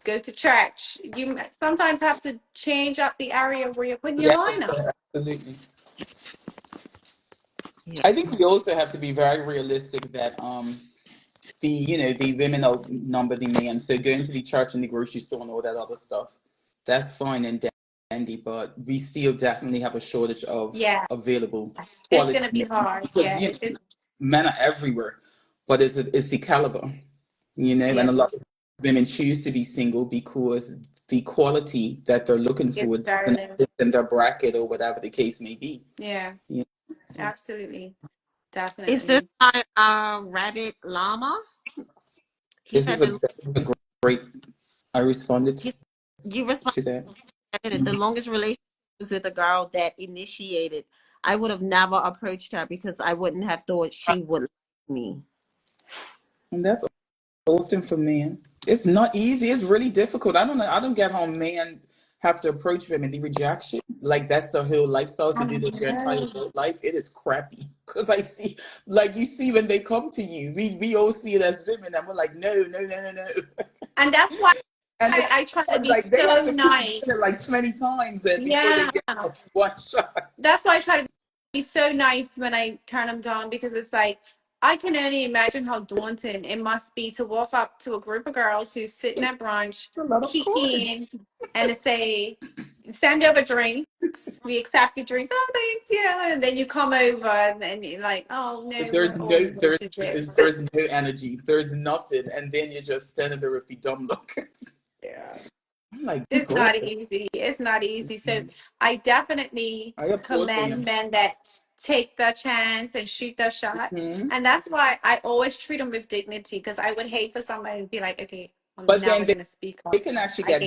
go to church. You sometimes have to change up the area where you're putting your Yeah, lineup. absolutely. Yeah. I think we also have to be very realistic that the women outnumber the men. So going to the church and the grocery store and all that other stuff, that's fine and dandy, but we still definitely have a shortage of available It's quality gonna be men. hard. Because men are everywhere, but it's the caliber, and a lot of women choose to be single because the quality that they're looking for is in their bracket or whatever the case may be. Yeah. Absolutely. Definitely. Is this Rabbit Llama? He This said is a great. I responded to that. The longest relationship was with a girl that initiated. I would have never approached her because I wouldn't have thought she would like me. And that's often for men. It's not easy. It's really difficult. I don't know. I don't get how men have to approach women. The rejection, like that's the whole lifestyle to do this your entire life. It is crappy because I see, like you see when they come to you, we all see it as women, and we're like, no. And that's why And I try to be like they have so to nice. it like 20 times before they get one shot. That's why I try to be so nice when I turn them down, because it's like I can only imagine how daunting it must be to walk up to a group of girls who's sitting at brunch, kikiing, and to say, send over drinks. We accept your drinks. Oh, thanks, yeah. And then you come over and then you're like, oh no, there's no energy. There's nothing, and then you're just standing there with the dumb look. Yeah. I'm like, it's not easy. It's not easy. So I definitely commend men that take the chance and shoot their shot. And that's why I always treat them with dignity, because I would hate for somebody to be like, okay, I'm never going to speak up. They can actually get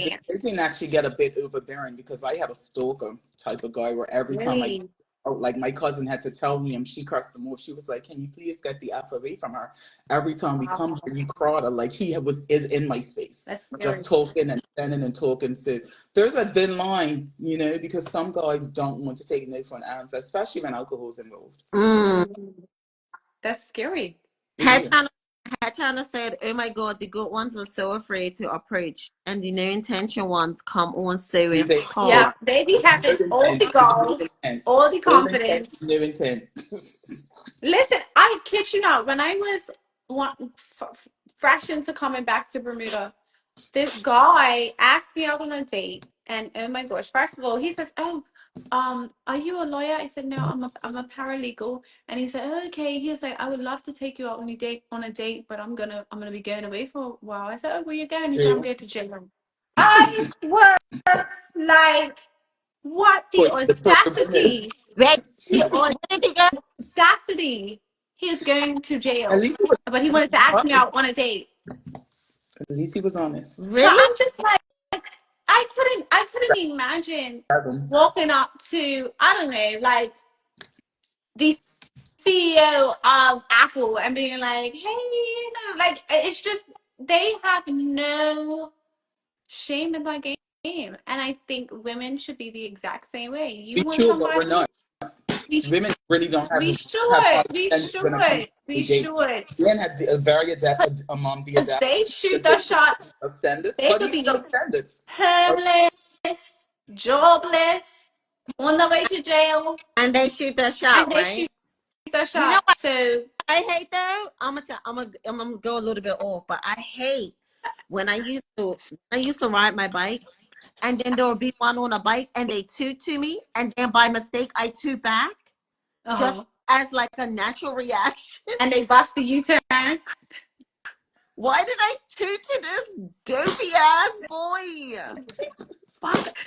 a bit overbearing, because I have a stalker type of guy where every time like my cousin had to tell him, she cursed him off. She was like, can you please get the F away from her? Every time we come here, you crowd her like he is in my space. Just talking and standing and talking. So there's a thin line, because some guys don't want to take no for an answer, especially when alcohol's involved. That's scary. Hatana said, oh my God, the good ones are so afraid to approach, and the no intention ones come on so hard. Yeah, they be having all the goals, all the confidence. No intent. Listen, I kid you not, when I was fresh into coming back to Bermuda, this guy asked me out on a date, and oh my gosh, first of all, he says, oh, are you a lawyer? I said, no, I'm a paralegal. And he said, oh, okay. He was like, I would love to take you out on a date, but I'm gonna be going away for a while. I said, oh, where you going? He said, I'm going to jail. I was like, what the audacity? The audacity. He is going to jail, but he wanted to ask me out on a date. At least he was honest. Really? So I'm just like, I couldn't imagine walking up to, I don't know, like the CEO of Apple and being like, hey, like, it's just, they have no shame in that game. And I think women should be the exact same way. You want somebody, We, sh- women really don't we have should. hard We standards when it comes should. to We date. should. Men have a very adept the Because they shoot the shot. standards, They but could even those be standards. homeless, jobless, on the way to jail, And they shoot their and shot, they shoot right? the You know shot. what So I hate though? I'm gonna go a little bit off, but I hate when I used to ride my bike, and then there would be one on a bike, and they toot to me, and then by mistake I toot back, just uh-huh. as like a natural reaction. And they bust the U-turn. Why did I toot to this dopey ass boy? Fuck!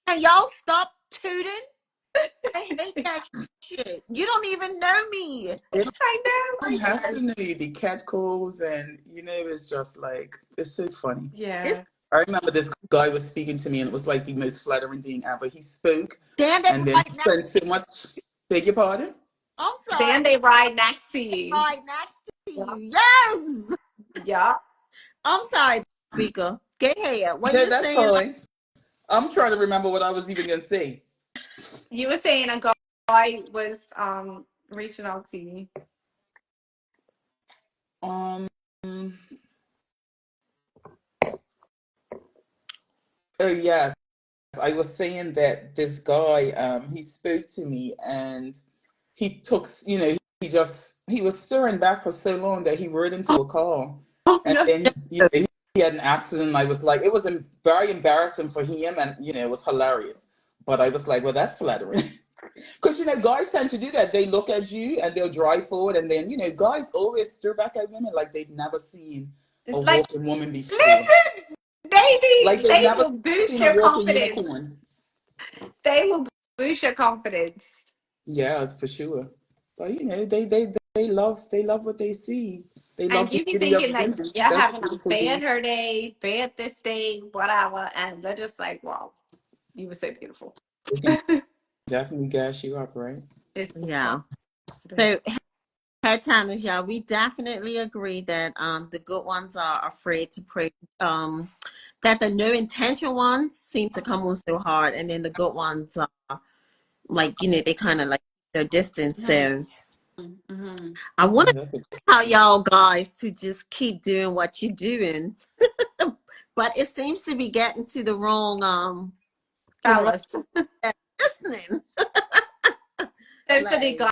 Can y'all stop tooting? I hate that shit. You don't even know me. I know. I have to know the catcalls, and it's just like it's so funny. Yeah. It's I remember this guy was speaking to me, and it was like the most flattering thing ever. He spoke, damn and it then right he now. spent so much. Beg your pardon? I'm sorry. Then they ride next to you. Right next to you. Yes. Yeah. I'm sorry, Speaker. Get here. What No, you that's saying? fine. I'm trying to remember what I was even gonna say. You were saying a guy was reaching out to you. Um. Oh yes, I was saying that this guy, he spoke to me, and he took, he was stirring back for so long that he rode into a car, Oh and no. then he had an accident. I was like, it was very embarrassing for him, and it was hilarious. But I was like, well, that's flattering. Because, guys tend to do that. They look at you and they'll drive forward, and then, guys always stir back at women like they've never seen a Like, walking woman before. listen, Like they've they never will boost seen a your walking confidence. unicorn. They will boost your confidence. Yeah, for sure. But, they love what they see. They love And the you be beauty of thinking like beauty. you're That's having a beautiful bad beauty. her day, bad this day, whatever, and they're just like, wow, you were so beautiful. They can definitely gas you up, right? Yeah. So, head timers, y'all. We definitely agree that the good ones are afraid to pray. That the no intention ones seem to come on so hard, and then the good ones are like they kind of like their distance. So Mm-hmm. I want to That's a tell y'all guys to just keep doing what you're doing, but it seems to be getting to the wrong Fellas. listening. So for the Like,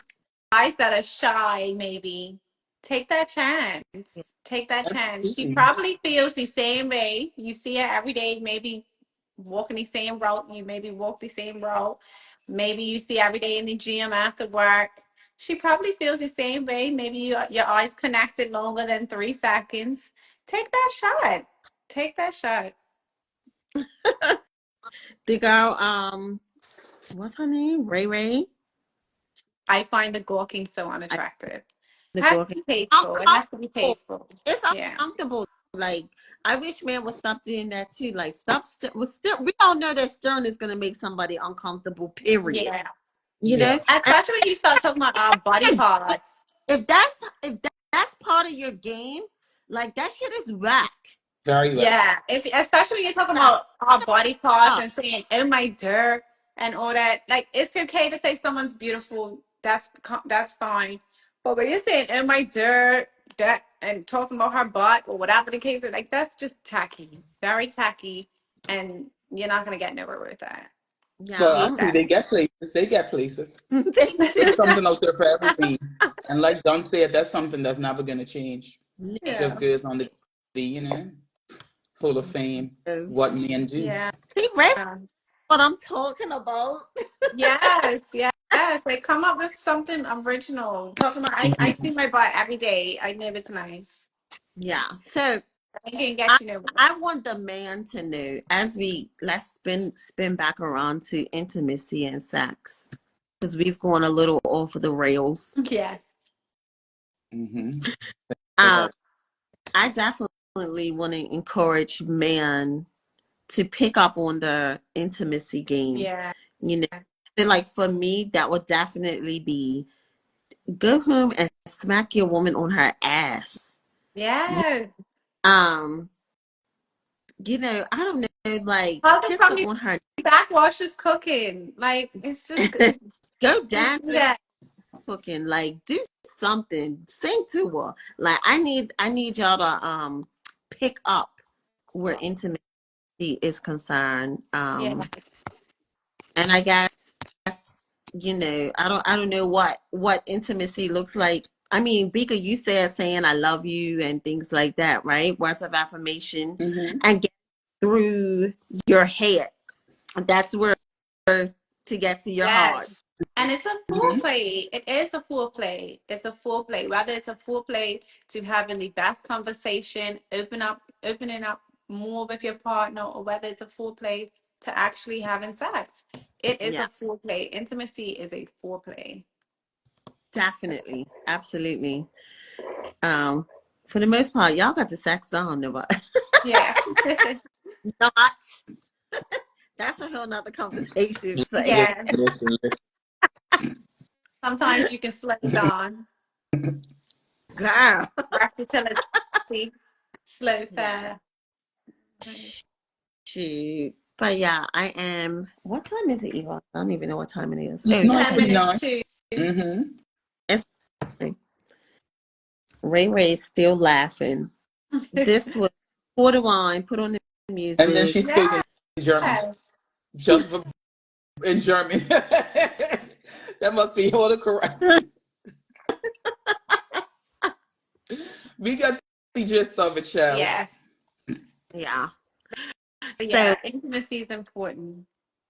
guys that are shy, maybe take that chance. Take that chance. She absolutely. probably feels the same way. You see her every day, maybe walking the same route. You maybe walk the same route. Maybe you see every day in the gym after work. She probably feels the same way. Maybe your eyes connected longer than 3 seconds. Take that shot. Take that shot. the girl, what's her name? Ray Ray. I find the gawking so unattractive. The Has girl. to be tasteful. It has to be Uncomfortable. tasteful. It's Yeah. uncomfortable. Like, I wish men would stop doing that too. Like, stop. We all know that stirring is gonna make somebody uncomfortable. Period. Yeah. You Yeah. know. And Especially when you start talking about our body parts. if that's part of your game, like that shit is whack. Very well. Yeah. Especially when you're talking about our body parts and saying, oh my dirt and all that. Like, it's okay to say someone's beautiful. That's fine. But when you're saying, oh my dirt, that and talking about her butt or whatever the case is, like that's just tacky. Very tacky. And you're not gonna get nowhere with that. Yeah. Well, actually, they get places. They get places. They There's do. something out there for everything. And like Don said, that's something that's never going to change. It Yeah. just goes on the Hall of Fame, Yes. what men do. Yeah. See, Ray, what I'm talking about. Yes. Like come up with something original. Talking about I see my butt every day. I know it's nice. Yeah. So I can get you nowhere. I want the man to know as let's spin back around to intimacy and sex, because we've gone a little off of the rails. Yes. Mm-hmm. I definitely want to encourage men to pick up on the intimacy game. Yeah. Like for me, that would definitely be go home and smack your woman on her ass. Yeah. I don't know, like How the kissing come on her, backwash is cooking? Like it's just go just dance do with that. cooking, like do something, sing to her. Like I need y'all to pick up where intimacy is concerned. Yeah. And I guess I don't know what intimacy looks like. I mean, Bika, you said saying I love you and things like that, right? Words of affirmation Hmm. and get through your head. That's where to get to your heart. Yes. And it's a Hmm. foreplay. It is a foreplay. It's a foreplay. Whether it's a foreplay to having the best conversation, opening up more with your partner, or whether it's a foreplay to actually having sex. It is Yeah, a foreplay. Intimacy is a foreplay. definitely. Absolutely. For the most part, y'all got the sex down, but Yeah. not. That's a whole nother conversation. So, Yeah. Listen. Sometimes you can slow down. girl. Versatility, slow Yeah. fare. Shoot. But yeah, I am. What time is it, Eva? I don't even know what time it is. It's Oh, yes. 10 minutes 9:29. to Mm-hmm. It's Ray Ray's still laughing. This was pour the wine, put on the And then music. she spoke yeah. in German, just for, in German. That must be autocorrect. We got the gist of it, child. Yes. Yeah. But So yeah, intimacy is important.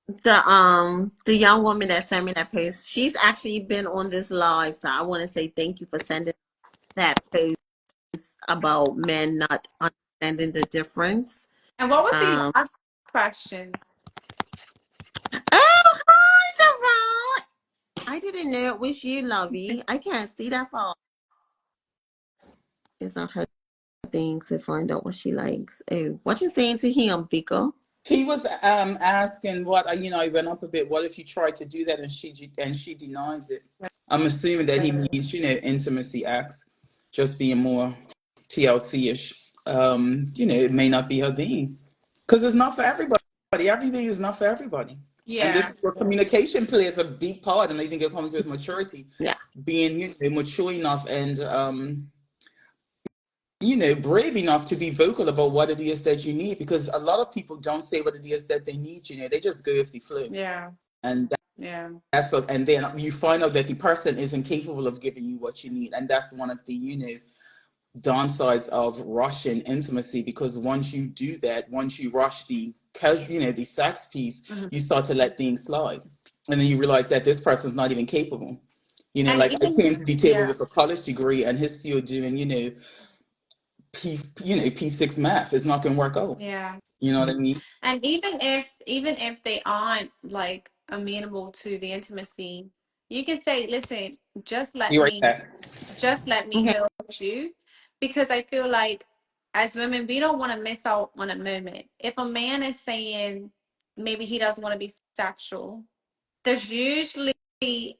the young woman that sent me that post, she's actually been on this live. So I want to say thank you for sending that post about men not understanding the difference. And what was the Um, last question? oh, hi, Sarah. I didn't know it was you, Lovey. I can't see that far. It's not her thing to find out what she likes. Oh, what you saying to him, Biko? He was asking what I went up a bit. What if you tried to do that and she denies it? I'm assuming that he means intimacy acts, just being more TLC ish. It may not be her thing because it's not for everybody. Everything is not for everybody. And this Yeah. is where communication plays a big part, and I think it comes with maturity, Yeah. being mature enough and brave enough to be vocal about what it is that you need, because a lot of people don't say what it is that they need, they just go with the flow. Yeah. And Yeah. and then you find out that the person isn't capable of giving you what you need. And that's one of the, downsides of rushing intimacy, because once you do that, once you rush the casual, the sex piece, Mhm. you start to let things slide. And then you realize that this person's not even capable. And Like I even came to the table yeah. with a college degree and he's still doing, P6 math. It's not going to work out. Yeah. You know what I mean? And even if they aren't like amenable to the intimacy, you can say, listen, just let You're right me there. just let me Okay. help you, because I feel like as women we don't want to miss out on a moment. If a man is saying maybe he doesn't want to be sexual, there's usually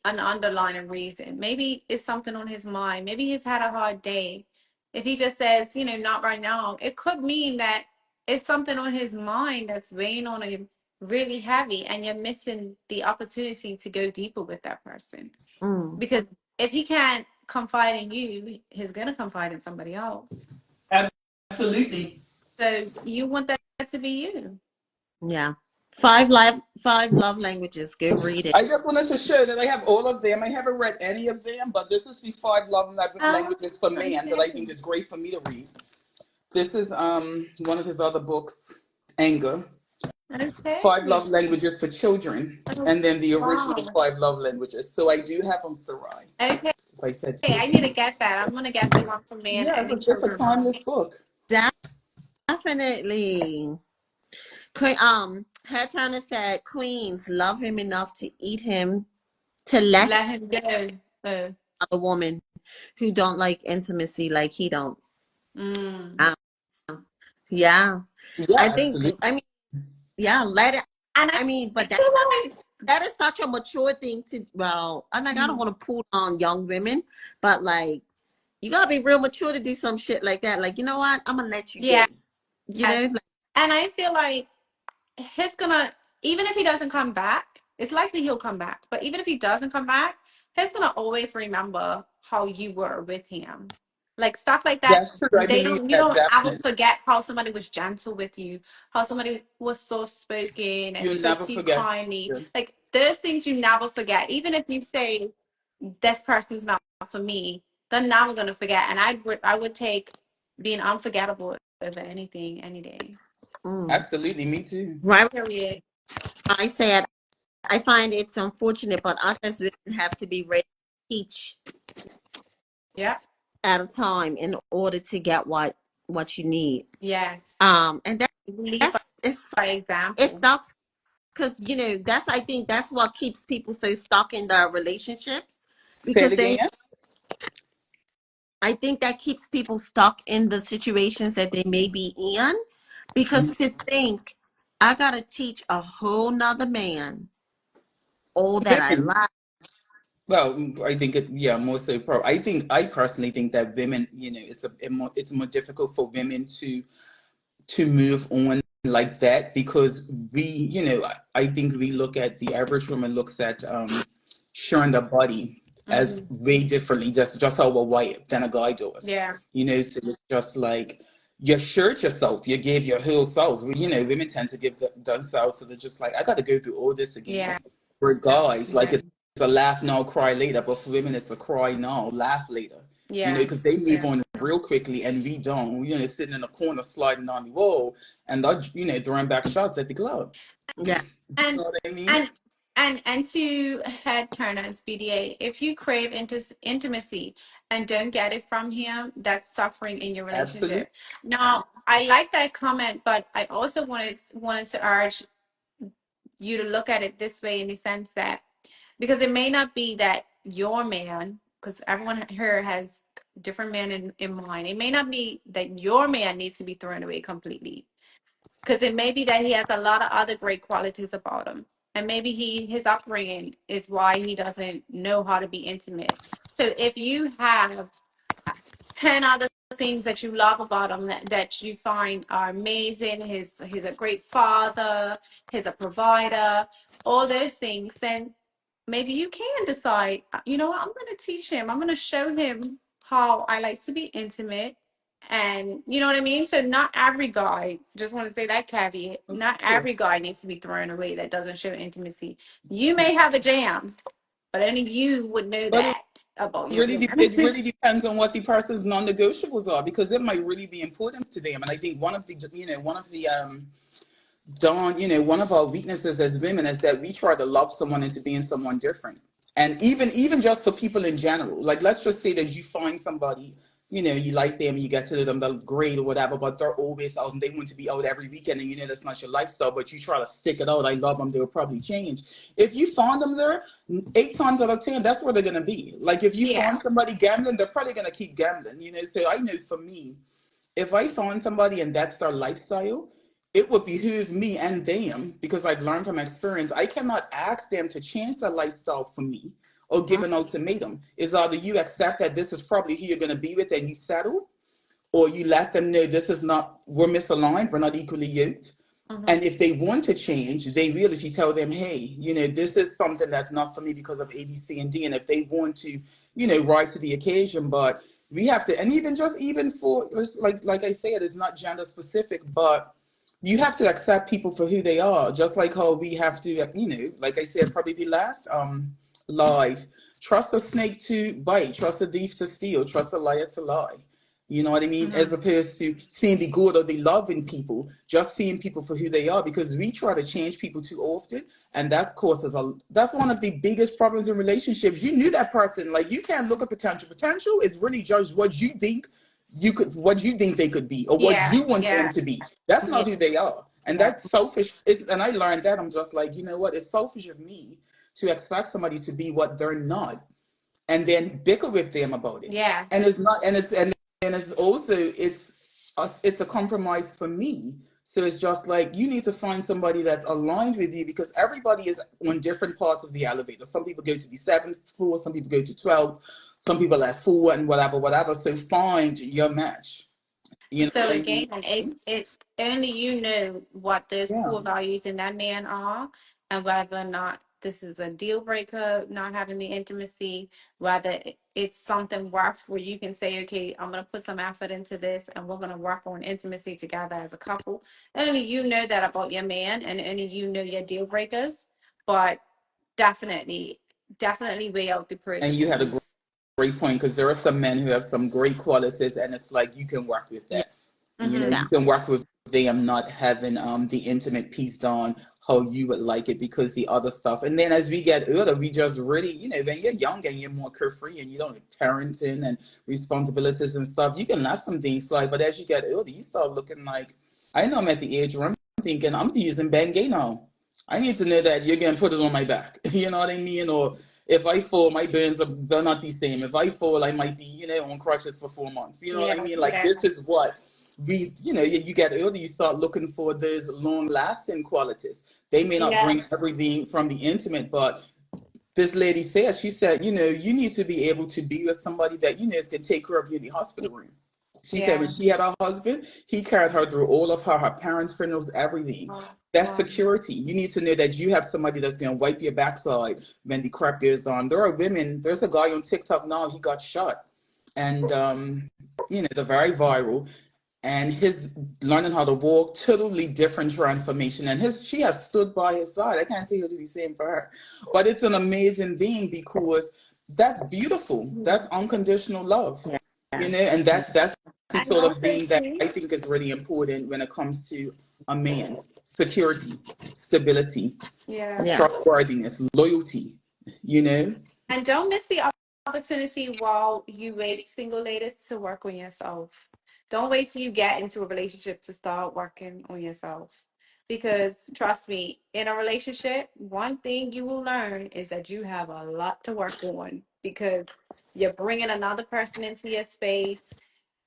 an underlying reason. Maybe it's something on his mind. Maybe he's had a hard day. If he just says, not right now, it could mean that it's something on his mind that's weighing on him really heavy, and you're missing the opportunity to go deeper with that person. Mm. Because if he can't confide in you, he's going to confide in somebody else. Absolutely. So you want that to be you. Yeah. Five love languages. Go read it. I just wanted to show that I have all of them. I haven't read any of them, but this is the 5 love languages for man that I think is great for me to read. This is one of his other books, Anger. Okay. 5 love languages for children, and then the original Wow. 5 love languages. So I do have them, Sarai. Okay. If I said, Hey, I need to get that. I'm going to get the one for man yeah, and the it's a children. timeless book. Definitely. Head Turner said, Queens love him enough to eat him, to let him go. a woman who don't like intimacy like he don't. Yeah. Yeah, I think, absolutely. yeah, let it. And But that is such a mature thing to, I'm like, I don't want to pull on young women, but like, you gotta be real mature to do some shit like that. Like, you know what? I'm gonna let you yeah. go. Like, And I feel like he's gonna, even if he doesn't come back, it's likely he'll come back. But even if he doesn't come back, he's gonna always remember how you were with him. Like stuff like that. That's true. I believe You that don't ever definitely. forget how somebody was gentle with you, how somebody was soft spoken and You'll spoke never to you forget. kindly. Like those things you never forget. Even if you say this person's not for me, they're never gonna forget. And I would take being unforgettable over anything any day. Absolutely, me too. Right. Period. I said, I find it's unfortunate, but us as women have to be ready to teach Yeah. at a time in order to get what you need. Yes. And Lead by it example. sucks because I think that's what keeps people so stuck in their relationships, Say because it again. I think that keeps people stuck in the situations that they may be in, because to think I gotta teach a whole nother man all that I Women. like. Well, I think mostly pro. I personally think that women, it's more difficult for women to move on like that, because I think we look at, the average woman looks at sharing the body as way differently, just how a wife than a guy does. Yeah. So it's just like you shirt yourself, you give your whole self. Women tend to give themselves, so they're just like, I got to go through all this again. Yeah. For guys, like it's a laugh now, cry later, but for women, it's a cry now, laugh later. Yeah. Because they move on real quickly and we don't. Sitting in a corner, sliding on the wall, and they're, throwing back shots at the club. Yeah. You know what I mean? And to head turners, BDA, if you crave intimacy and don't get it from him, that's suffering in your relationship. Absolutely. Now, I like that comment, but I also wanted to urge you to look at it this way, in the sense that, because it may not be that your man, because everyone here has different men in mind, it may not be that your man needs to be thrown away completely, because it may be that he has a lot of other great qualities about him, and maybe his upbringing is why he doesn't know how to be intimate. So if you have 10 other things that you love about him that you find are amazing, he's a great father, he's a provider, all those things, then maybe you can decide, you know what, I'm going to teach him, I'm going to show him how I like to be intimate. And you know what I mean? So not every guy, just want to say that caveat, not every guy needs to be thrown away that doesn't show intimacy. You may have a jam, but only you would know that about your It woman. really depends on what the person's non-negotiables are, because it might really be important to them. And I think one of the one of our weaknesses as women is that we try to love someone into being someone different. And even just for people in general, like, let's just say that you find somebody, you like them, you get to know them, they're great or whatever, but they're always out and they want to be out every weekend, and that's not your lifestyle, but you try to stick it out. I love them, they'll probably change. If you find them there, 8 times out of 10, that's where they're going to be. Like, if you find somebody gambling, they're probably going to keep gambling, So I know for me, if I find somebody and that's their lifestyle, it would behoove me and them, because I've learned from experience, I cannot ask them to change their lifestyle for me or give an ultimatum. It's either you accept that this is probably who you're going to be with and you settle, or you let them know this is not, we're misaligned, we're not equally yoked. And if they want to change, they will, if you tell them, hey, this is something that's not for me because of A, B, C, and D. And if they want to, rise to the occasion, but we have to, and even for, like I said, it's not gender specific, but you have to accept people for who they are, just like how we have to, like I said, probably the last live, trust a snake to bite, trust a thief to steal, trust a liar to lie. You know what I mean? As opposed to seeing the good or the love in people, just seeing people for who they are, because we try to change people too often. And that's one of the biggest problems in relationships. You knew that person, like, you can't look at potential. Potential is really just what you think what you think they could be, or what you want them to be. That's not who they are. And that's selfish. And I learned that. I'm just like, you know what? It's selfish of me to expect somebody to be what they're not, and then bicker with them about it. Yeah. And it's not, and it's also, it's a compromise for me. So it's just like, you need to find somebody that's aligned with you, because everybody is on different parts of the elevator. Some people go to the 7th floor, some people go to 12th, some people at 4, and whatever. So find your match. So again, only you know what those Yeah. core values in that man are, and whether or not this is a deal breaker, not having the intimacy, whether it's something worth where you can say, okay, I'm going to put some effort into this and we're going to work on intimacy together as a couple. Only you know that about your man, and only you know your deal breakers. But definitely weigh out the pros And and you had a cons. great point, because there are some men who have some great qualities, and it's like you can work with Yeah. that. You know, Mm-hmm. Yeah. you can work with them not having the intimate piece done how you would like it, because the other stuff. And then as we get older, we just really, you know, when you're young and you're more carefree and you don't have parenting and responsibilities and stuff, you can let some things slide. But as you get older, you start looking like, I know I'm at the age where I'm thinking I'm using Bengay now. I need to know that you're gonna put it on my back. You know what I mean? Or if I fall, my burns are they're not the same. If I fall, I might be, you know, on crutches for 4 months. You know what I Yeah, mean? Like, yeah, this is what we, you know, you get older, you start looking for those long lasting qualities. They may not yeah, bring everything from the intimate, but this lady said, she said, you know, you need to be able to be with somebody that you know is gonna take care of you in the hospital room. She said when yeah. she had her husband, he carried her through all of her parents' funerals, everything. Wow, That's wow. security. You need to know that you have somebody that's going to wipe your backside when the crap goes on. There are women, there's a guy on TikTok now, he got shot. And, you know, they're very viral. And his learning how to walk, totally different transformation. And she has stood by his side. I can't say he'll do the same for her. But it's an amazing thing, because that's beautiful. That's unconditional love. Yeah. You know, and that's the And sort of also thing that too, I think is really important when it comes to a man. Security, stability, yeah. Yeah. trustworthiness, loyalty, you know? And don't miss the opportunity while you wait, single ladies, to work on yourself. Don't wait till you get into a relationship to start working on yourself. Because trust me, in a relationship, one thing you will learn is that you have a lot to work on, because you're bringing another person into your space.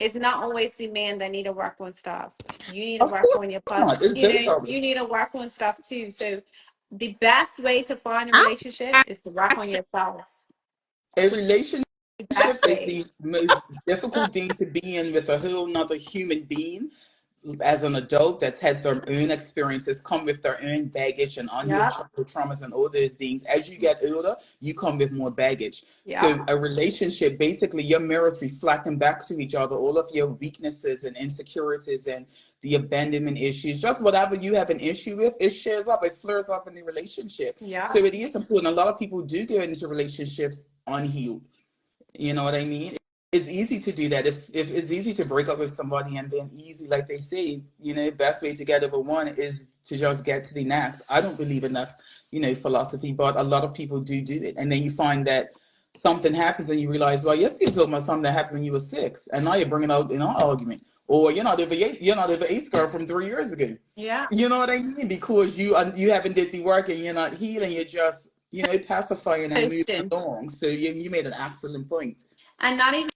It's not always the man that need to work on stuff. You need to Of work course on your not. It's both of you us. need to work on stuff too. So the best way to find a I'm relationship is to work on yourself. A relationship The best is way. the most difficult thing to be in with a whole nother human being as an adult that's had their own experiences, come with their own baggage and unhealed Yeah, childhood traumas and all those things. As you get older, you come with more baggage. yeah, So a relationship, basically your mirrors reflecting back to each other all of your weaknesses and insecurities and the abandonment issues, just whatever you have an issue with, it shares up, it flares up in the relationship. yeah. So it is important. A lot of people do go into relationships unhealed. You know what I mean? It's easy to do that. If it's easy to break up with somebody, and then easy, like they say, you know, best way to get over one is to just get to the next. I don't believe in that, you know, philosophy, but a lot of people do it. And then you find that something happens and you realize, well, yes, you're talking about something that happened when you were 6, and now you're bringing out in our argument. Or you're not over ace girl from 3 years ago. Yeah. You know what I mean? Because you haven't did the work and you're not healing. You're just, you know, pacifying and moving Posting. along. So you made an excellent point. And not even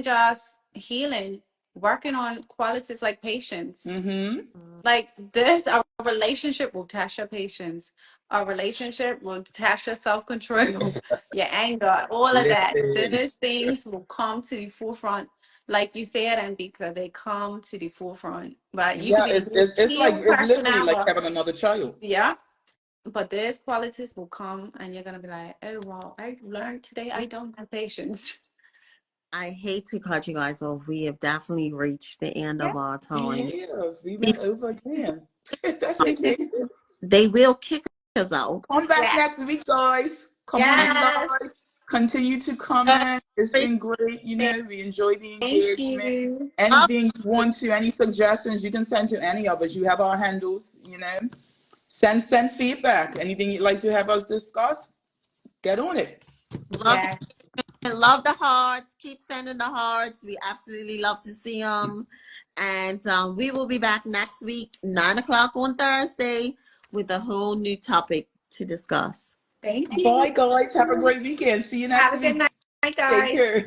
just healing, working on qualities like patience. Mm-hmm. Like this, a relationship will test your patience. A relationship will test your self-control, your anger, all of that. Listen. Those things will come to the forefront. Like you said, and because they come to the forefront. But you could Yeah, be the most it's like healed it's person literally like ever. having another child. Yeah. But those qualities will come and you're gonna be like, oh wow, I learned today I we don't have patience. I hate to cut you guys off. We have definitely reached the end Yeah. of our time. Yes, we Be- went over again. That's okay. They will kick us out. Come back Yeah. next week, guys. Come on in Yes. live. Continue to comment. It's been great. You know, we enjoy the Thank engagement. you. Anything you want to, any suggestions, you can send to any of us. You have our handles, you know. Send feedback. Anything you'd like to have us discuss, get on it. Love Yes. love the hearts. Keep sending the hearts. We absolutely love to see them. And we will be back next week, 9 o'clock on Thursday, with a whole new topic to discuss. Thank you. Bye, guys. Have a great weekend. See you next Have a good week. night, Take guys. care.